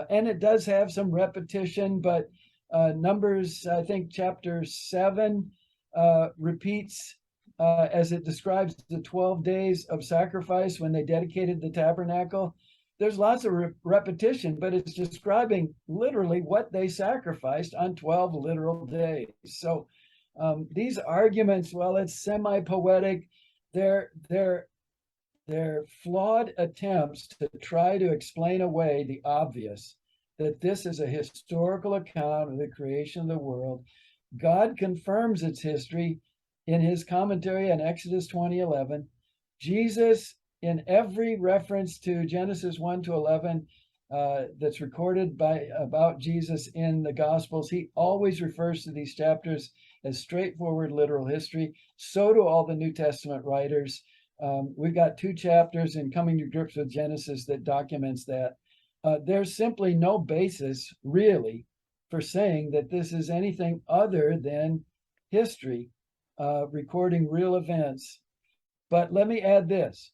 and it does have some repetition, but Numbers, I think chapter 7 repeats as it describes the 12 days of sacrifice when they dedicated the tabernacle. There's lots of repetition, but it's describing literally what they sacrificed on 12 literal days. So these arguments, well, it's semi-poetic, they're flawed attempts to try to explain away the obvious, that this is a historical account of the creation of the world. God confirms its history in his commentary on Exodus 20:11. Jesus, in every reference to Genesis 1 to 11 that's recorded about Jesus in the Gospels, he always refers to these chapters as straightforward literal history. So do all the New Testament writers. We've got 2 chapters in Coming to Grips with Genesis that documents that. There's simply no basis, really, for saying that this is anything other than history, recording real events. But let me add this.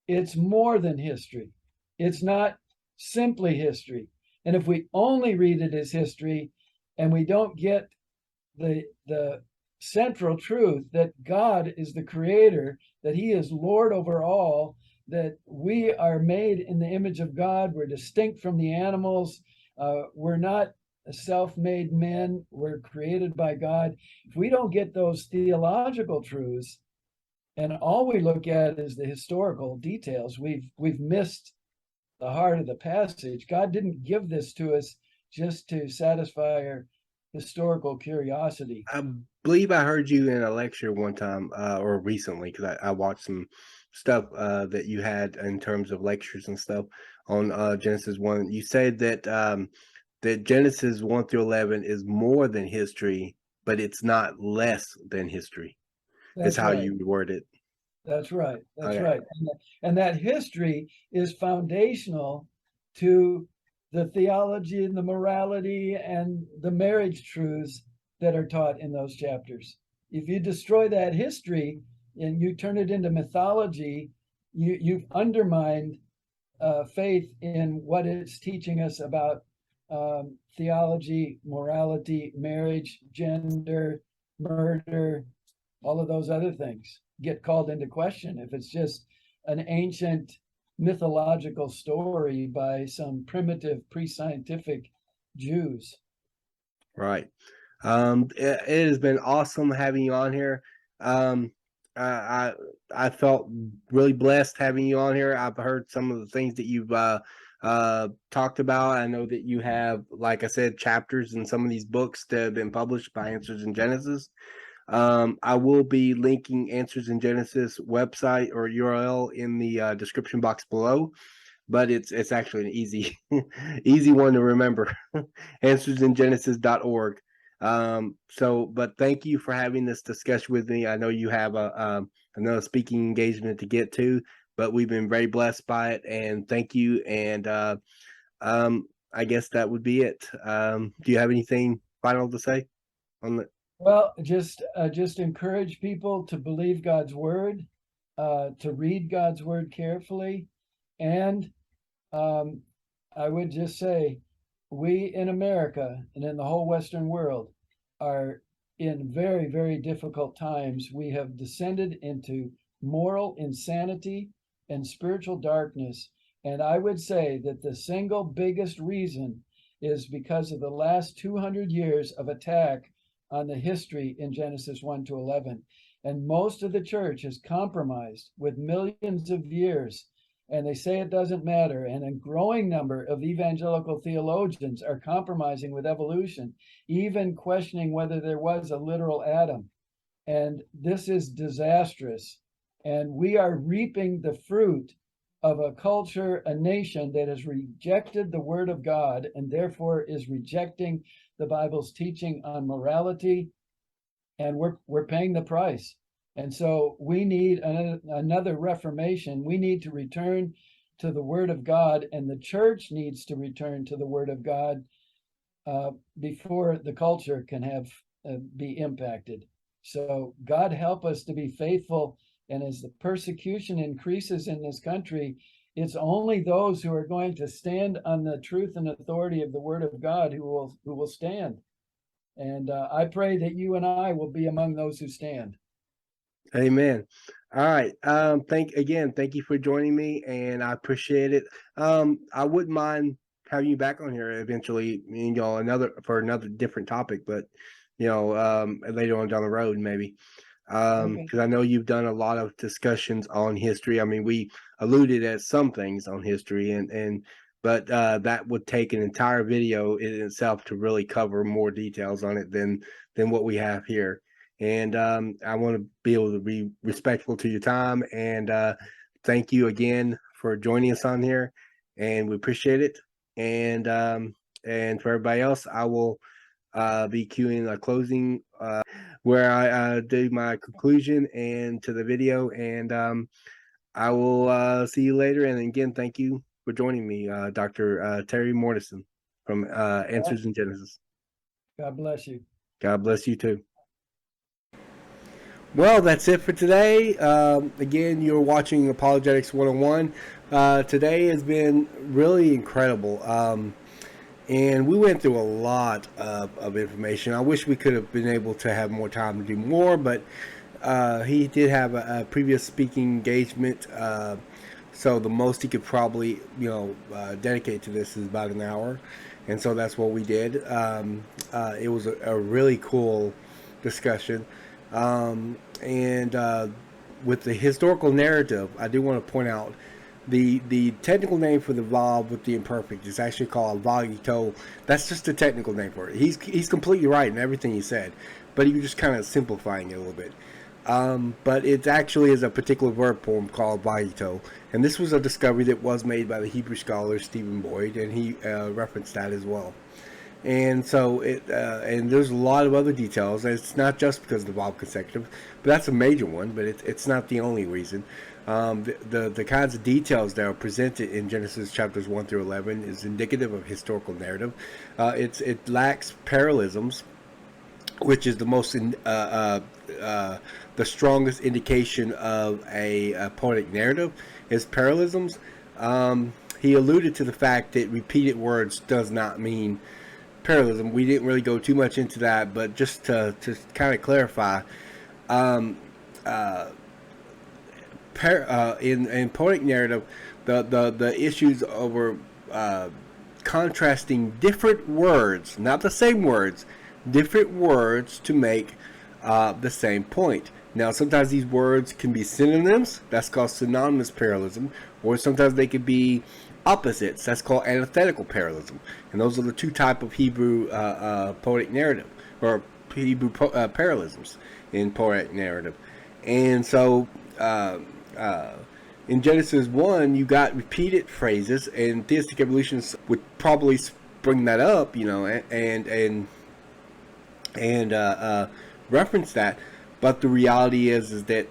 It's more than history. It's not simply history. And if we only read it as history and we don't get the central truth that God is the creator, that he is Lord over all, that we are made in the image of God, we're distinct from the animals, we're not self-made men were created by God. If we don't get those theological truths, and all we look at is the historical details, we've missed the heart of the passage. God didn't give this to us just to satisfy our historical curiosity. I believe I heard you in a lecture one time, or recently, because I watched some stuff that you had in terms of lectures and stuff on Genesis 1. You said that that Genesis 1 through 11 is more than history, but it's not less than history. Is That's how right. you word it. That's right. That's Okay. right. And that history is foundational to the theology and the morality and the marriage truths that are taught in those chapters. If you destroy that history and you turn it into mythology, you've undermined faith in what it's teaching us about theology, morality, marriage, gender, murder, all of those other things get called into question if it's just an ancient mythological story by some primitive pre-scientific Jews. Right. It has been awesome having you on here. Um, I I felt really blessed having you on here. I've heard some of the things that you've talked about. I know that you have, like I said, chapters in some of these books that have been published by Answers in Genesis. I will be linking Answers in Genesis website or URL in the description box below, but it's actually an easy easy one to remember. Answersingenesis.org. But thank you for having this discussion with me. I know you have another speaking engagement to get to, but we've been very blessed by it, and thank you. And I guess that would be it. Do you have anything final to say on the? Well, just encourage people to believe God's word, to read God's word carefully, and um, I would just say we in America and in the whole Western world are in very, very difficult times. We have descended into moral insanity and spiritual darkness. And I would say that the single biggest reason is because of the last 200 years of attack on the history in Genesis 1 to 11. And most of the church is compromised with millions of years, and they say it doesn't matter. And a growing number of evangelical theologians are compromising with evolution, even questioning whether there was a literal Adam. And this is disastrous. And we are reaping the fruit of a culture, a nation that has rejected the word of God and therefore is rejecting the Bible's teaching on morality. And we're paying the price. And so we need another reformation. We need to return to the Word of God, and the church needs to return to the Word of God before the culture can have be impacted. So God help us to be faithful. And as the persecution increases in this country, it's only those who are going to stand on the truth and authority of the Word of God who will stand. And I pray that you and I will be among those who stand. Amen. All right. Thank you for joining me, and I appreciate it. I wouldn't mind having you back on here eventually, another different topic, but later on down the road maybe. Okay. Because I know you've done a lot of discussions on history. I mean, we alluded at some things on history, but that would take an entire video in itself to really cover more details on it than what we have here. And I want to be able to be respectful to your time. And thank you again for joining us on here, and we appreciate it. And for everybody else, I will be queuing a closing where I do my conclusion and to the video. And I will see you later. And again, thank you for joining me, Dr. Terry Mortenson from Answers in Genesis. God bless you. God bless you too. Well, that's it for today. Again, you're watching Apologetics 101. Today has been really incredible. And we went through a lot of information. I wish we could have been able to have more time to do more, but he did have a previous speaking engagement. So the most he could probably, dedicate to this is about an hour. and so that's what we did. It was a really cool discussion, and with the historical narrative, I do want to point out the technical name for the verb with the imperfect is actually called vagito. That's just the technical name for it. He's completely right in everything he said, but he was just kind of simplifying it a little bit. But it actually is a particular verb form called vagito, and this was a discovery that was made by the Hebrew scholar Stephen Boyd, and he referenced that as well. And so and there's a lot of other details. It's not just because of the verb consecutive, but that's a major one. But it's not the only reason. The kinds of details that are presented in Genesis chapters 1 through 11 is indicative of historical narrative. It lacks parallelisms, which is the most the strongest indication of a poetic narrative is parallelisms. He alluded to the fact that repeated words does not mean parallelism. We didn't really go too much into that, but just to kind of clarify, in poetic narrative, the issues over contrasting different words, not the same words, different words to make the same point. Now, sometimes these words can be synonyms. That's called synonymous parallelism, or sometimes they could be opposites. That's called antithetical parallelism. And those are the two type of Hebrew poetic narrative, or Hebrew parallelisms in poetic narrative. And so in Genesis 1, you got repeated phrases, and theistic evolutionists would probably bring that up, and reference that. But the reality is that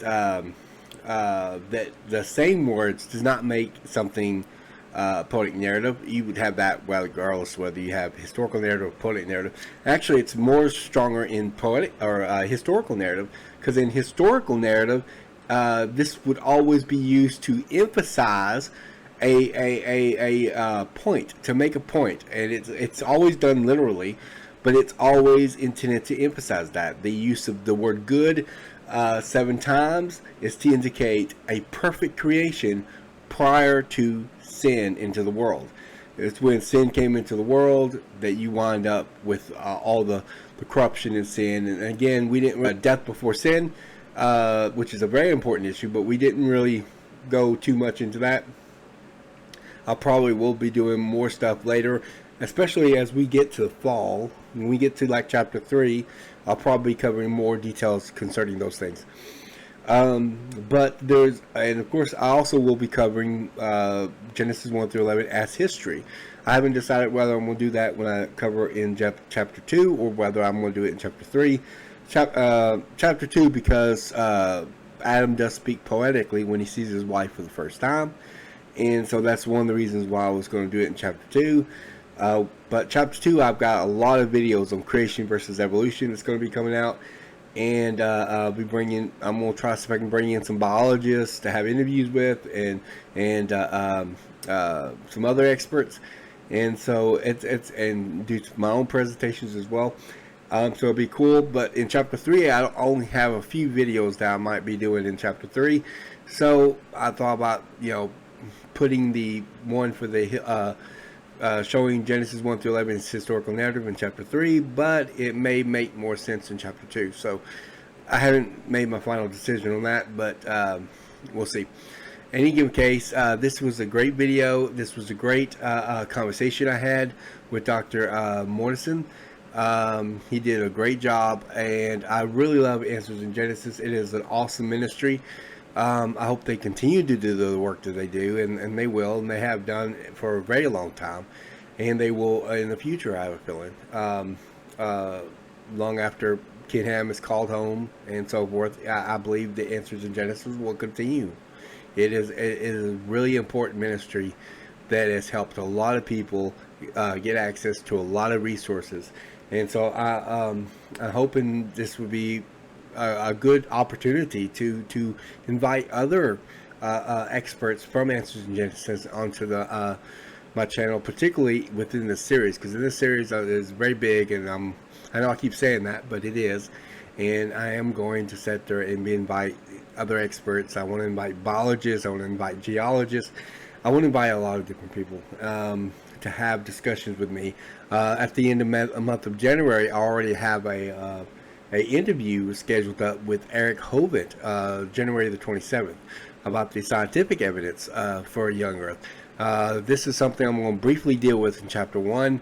that the same words does not make something poetic narrative. You would have that regardless whether you have historical narrative or poetic narrative. Actually, it's more stronger in poetic or historical narrative, because in historical narrative, this would always be used to emphasize a point, to make a point, and it's always done literally, but it's always intended to emphasize that. The use of the word good 7 times is to indicate a perfect creation prior to sin into the world. It's when sin came into the world that you wind up with all the corruption and sin. And again, we didn't death before sin, which is a very important issue, but we didn't really go too much into that. I probably will be doing more stuff later, especially as we get to the fall. When we get to like chapter 3, I'll probably be covering more details concerning those things. But there's, and of course, I also will be covering Genesis 1 through 11 as history. I haven't decided whether I'm going to do that when I cover in chapter 2 or whether I'm going to do it in chapter 3. Chapter 2 because Adam does speak poetically when he sees his wife for the first time. And so that's one of the reasons why I was going to do it in chapter 2. But chapter 2, I've got a lot of videos on creation versus evolution that's going to be coming out. And I'll be I'm going to try to see if I can bring in some biologists to have interviews with, and some other experts. And so and do my own presentations as well. So it'll be cool. But in chapter 3, I only have a few videos that I might be doing in chapter 3. So I thought about, putting the one for the showing Genesis 1 through 11 is historical narrative in chapter 3, but it may make more sense in chapter 2. So I haven't made my final decision on that, but we'll see. In any given case, this was a great video. This was a great conversation I had with Dr. Mortenson. He did a great job, and I really love Answers in Genesis. It is an awesome ministry. I hope they continue to do the work that they do, and they will, and they have done for a very long time, and they will in the future, I have a feeling. Long after Kid Ham is called home and so forth, I believe the Answers in Genesis will continue. It is a really important ministry that has helped a lot of people get access to a lot of resources, and so I'm hoping this would be a good opportunity to invite other experts from Answers in Genesis onto the my channel, particularly within this series, because in this series is very big, and I know I keep saying that, but it is, and I am going to sit there and invite other experts. I want to invite biologists, I want to invite geologists, I want to invite a lot of different people to have discussions with me. At the end of the month of January, I already have a interview scheduled up with Eric Hovind, January the 27th, about the scientific evidence for young Earth. This is something I'm going to briefly deal with in Chapter 1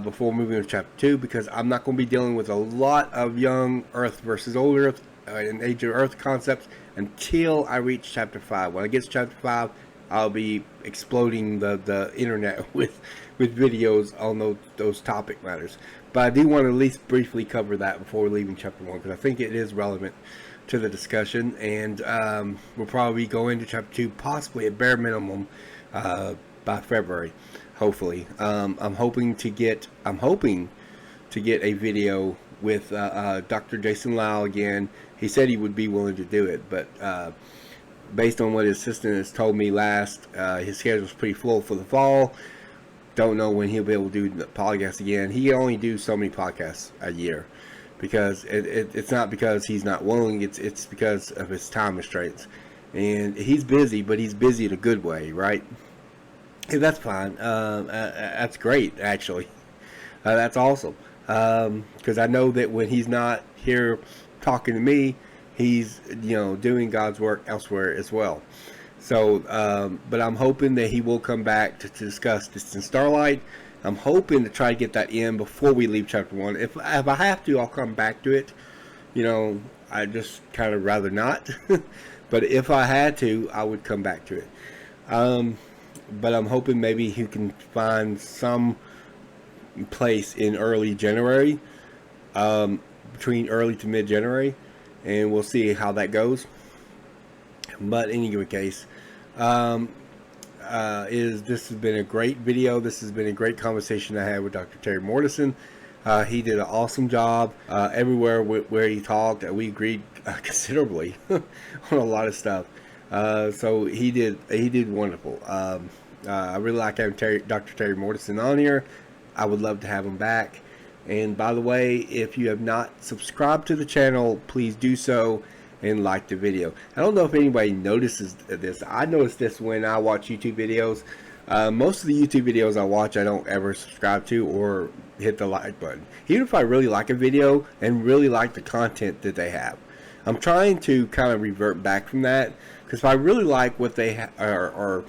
before moving to Chapter 2, because I'm not going to be dealing with a lot of young Earth versus old Earth and age of Earth concepts until I reach Chapter 5. When I get to Chapter 5, I'll be exploding the internet with videos on those topic matters. But I do want to at least briefly cover that before leaving Chapter 1, because I think it is relevant to the discussion, and we'll probably go into Chapter 2 possibly at bare minimum by February, hopefully. I'm hoping to get a video with Dr. Jason Lau again. He said he would be willing to do it, but based on what his assistant has told me last, his schedule's pretty full for the fall. Don't know when he'll be able to do the podcast again. He can only do so many podcasts a year, because it's not because he's not willing. It's because of his time restraints, and he's busy, but he's busy in a good way, right? And that's fine. That's great, actually. That's awesome, because I know that when he's not here talking to me, he's doing God's work elsewhere as well. So, but I'm hoping that he will come back to discuss Distant Starlight. I'm hoping to try to get that in before we leave Chapter 1. If I have to, I'll come back to it. I just kind of rather not. But if I had to, I would come back to it. But I'm hoping maybe he can find some place in early January, between early to mid-January, and we'll see how that goes. But in any case, this has been a great video. This has been a great conversation I had with Dr. Terry Mortenson. He did an awesome job everywhere where he talked. We agreed considerably on a lot of stuff. So he did wonderful. I really like having Dr. Terry Mortenson on here. I would love to have him back. And by the way, if you have not subscribed to the channel, please do so and like the video. I don't know if anybody notices this. I notice this when I watch YouTube videos. Most of the YouTube videos I watch, I don't ever subscribe to or hit the like button. Even if I really like a video and really like the content that they have. I'm trying to kind of revert back from that, because if I really like what they are,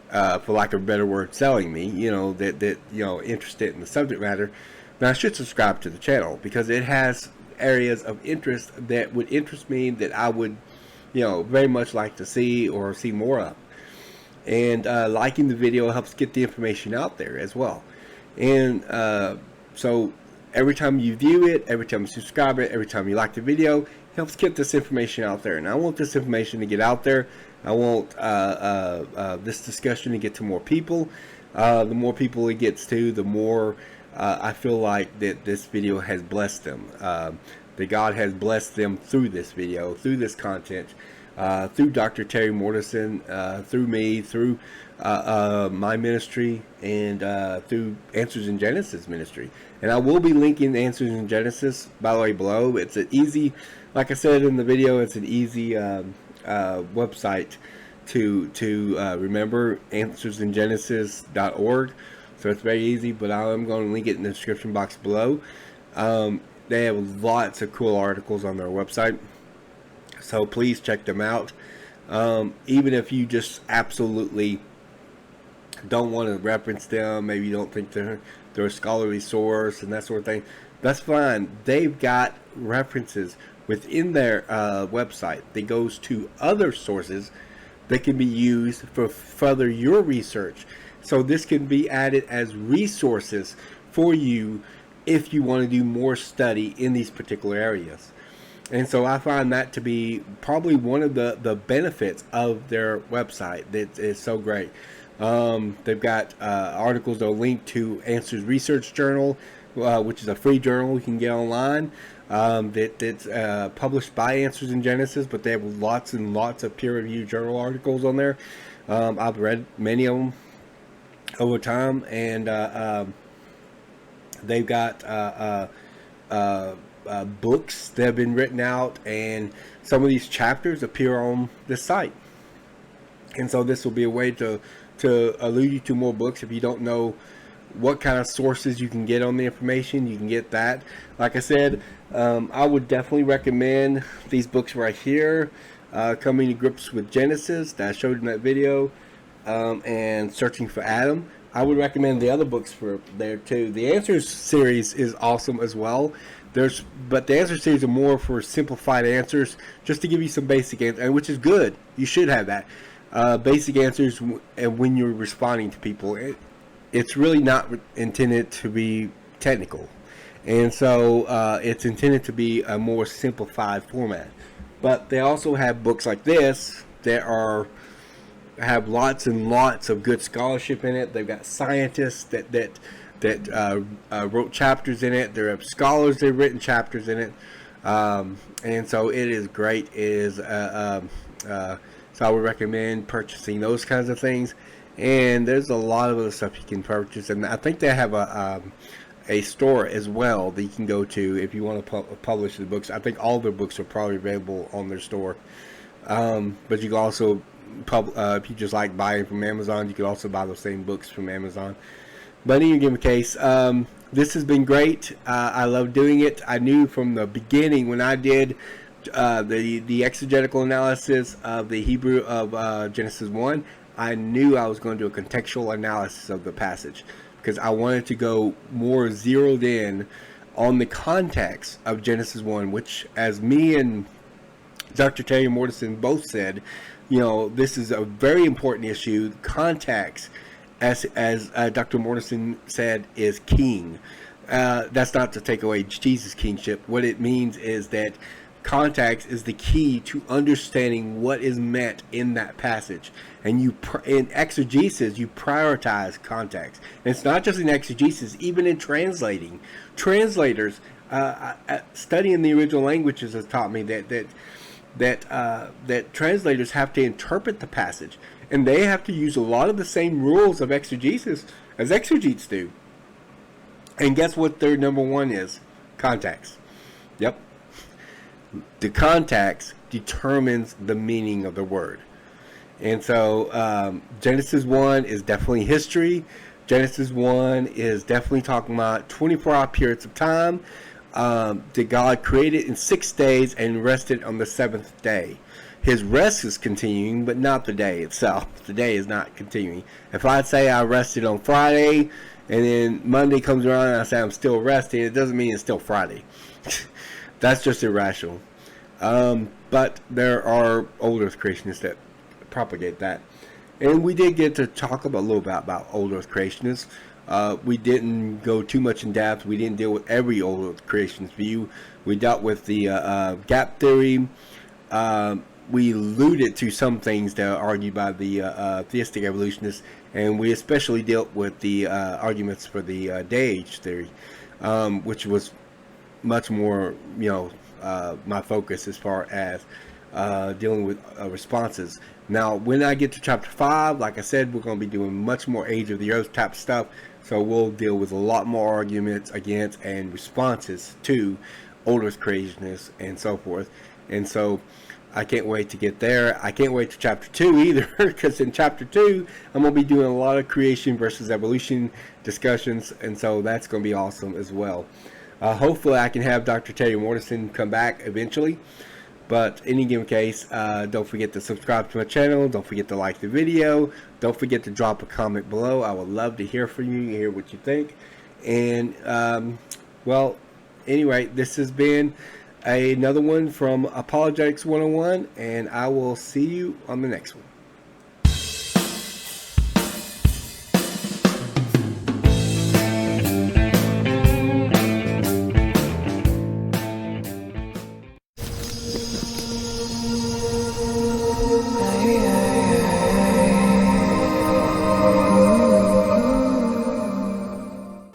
for lack of a better word, selling me, that interested in the subject matter, then I should subscribe to the channel, because it has areas of interest that would interest me, that I would very much like to see or see more of. And liking the video helps get the information out there as well. And so every time you view it, every time you subscribe it, every time you like the video, it helps get this information out there. And I want this information to get out there. I want this discussion to get to more people. The more people it gets to, the more I feel like that this video has blessed them. That God has blessed them through this video, through this content, through Dr. Terry Mortenson, through me, through my ministry, and through Answers in Genesis ministry. And I will be linking Answers in Genesis, by the way, below. It's an easy, like I said in the video, it's an easy website to remember, answersingenesis.org. So it's very easy, but I'm going to link it in the description box below. They have lots of cool articles on their website, so please check them out. Even if you just absolutely don't want to reference them, maybe you don't think they're a scholarly source and that sort of thing, that's fine. They've got references within their website that goes to other sources that can be used for further your research. So this can be added as resources for you if you want to do more study in these particular areas. And so I find that to be probably one of the benefits of their website that is so great. They've got articles that are linked to Answers Research Journal, which is a free journal you can get online. That's published by Answers in Genesis, but they have lots and lots of peer-reviewed journal articles on there. I've read many of them over time, and they've got books that have been written out, and some of these chapters appear on this site. And so this will be a way to allude you to more books. If you don't know what kind of sources you can get on the information, you can get that. Like I said, I would definitely recommend these books right here, Coming to Grips with Genesis, that I showed in that video, and Searching for Adam. I would recommend the other books for there too. The Answers series is awesome as well. But the Answer series are more for simplified answers, just to give you some basic answers, which is good. You should have that. Basic answers, and when you're responding to people, it's really not intended to be technical, and so it's intended to be a more simplified format. But they also have books like this that have lots and lots of good scholarship in it. They've got scientists that wrote chapters in it. There are scholars that have written chapters in it, and so it is great. It is so I would recommend purchasing those kinds of things. And there's a lot of other stuff you can purchase, and I think they have a store as well that you can go to if you want to publish the books. I think all their books are probably available on their store, but you can also if you just like buying from Amazon, you can also buy those same books from Amazon. But in any given case, this has been great. I love doing it. I knew from the beginning when I did the exegetical analysis of the Hebrew of Genesis 1, I knew I was going to do a contextual analysis of the passage, because I wanted to go more zeroed in on the context of Genesis 1, which, as me and Dr. Terry Mortenson both said, this is a very important issue. Context, as Dr. Mortenson said, is king. That's not to take away Jesus' kingship. What it means is that context is the key to understanding what is meant in that passage. And in exegesis, you prioritize context. And it's not just in exegesis, even in translating. Translators, studying the original languages has taught me that translators have to interpret the passage. And they have to use a lot of the same rules of exegesis as exegetes do. And guess what their number one is? Context. Yep. The context determines the meaning of the word. And so Genesis 1 is definitely history. Genesis 1 is definitely talking about 24-hour periods of time that God created in 6 days and rested on the 7th day. His rest is continuing, but not the day itself. The day is not continuing. If I say I rested on Friday, and then Monday comes around and I say I'm still resting, it doesn't mean it's still Friday. That's just irrational. But there are old earth creationists that propagate that. And we did get to talk a little bit about old earth creationists. We didn't go too much in depth. We didn't deal with every old earth creationist view. We dealt with the gap theory. We alluded to some things that are argued by the theistic evolutionists, and we especially dealt with the arguments for the day age theory, which was much more, my focus as far as dealing with responses. Now, when I get to chapter 5, like I said, we're going to be doing much more age of the earth type stuff, so we'll deal with a lot more arguments against and responses to old earth creationists and so forth. And so I can't wait to get there. I can't wait to chapter 2 either, because in chapter 2 I'm going to be doing a lot of creation versus evolution discussions, and so that's going to be awesome as well. Hopefully I can have Dr. Terry Mortenson come back eventually. But in any given case, don't forget to subscribe to my channel. Don't forget to like the video. Don't forget to drop a comment below. I would love to hear from you, hear what you think. And, well, anyway, this has been another one from Apologetics 101, and I will see you on the next one.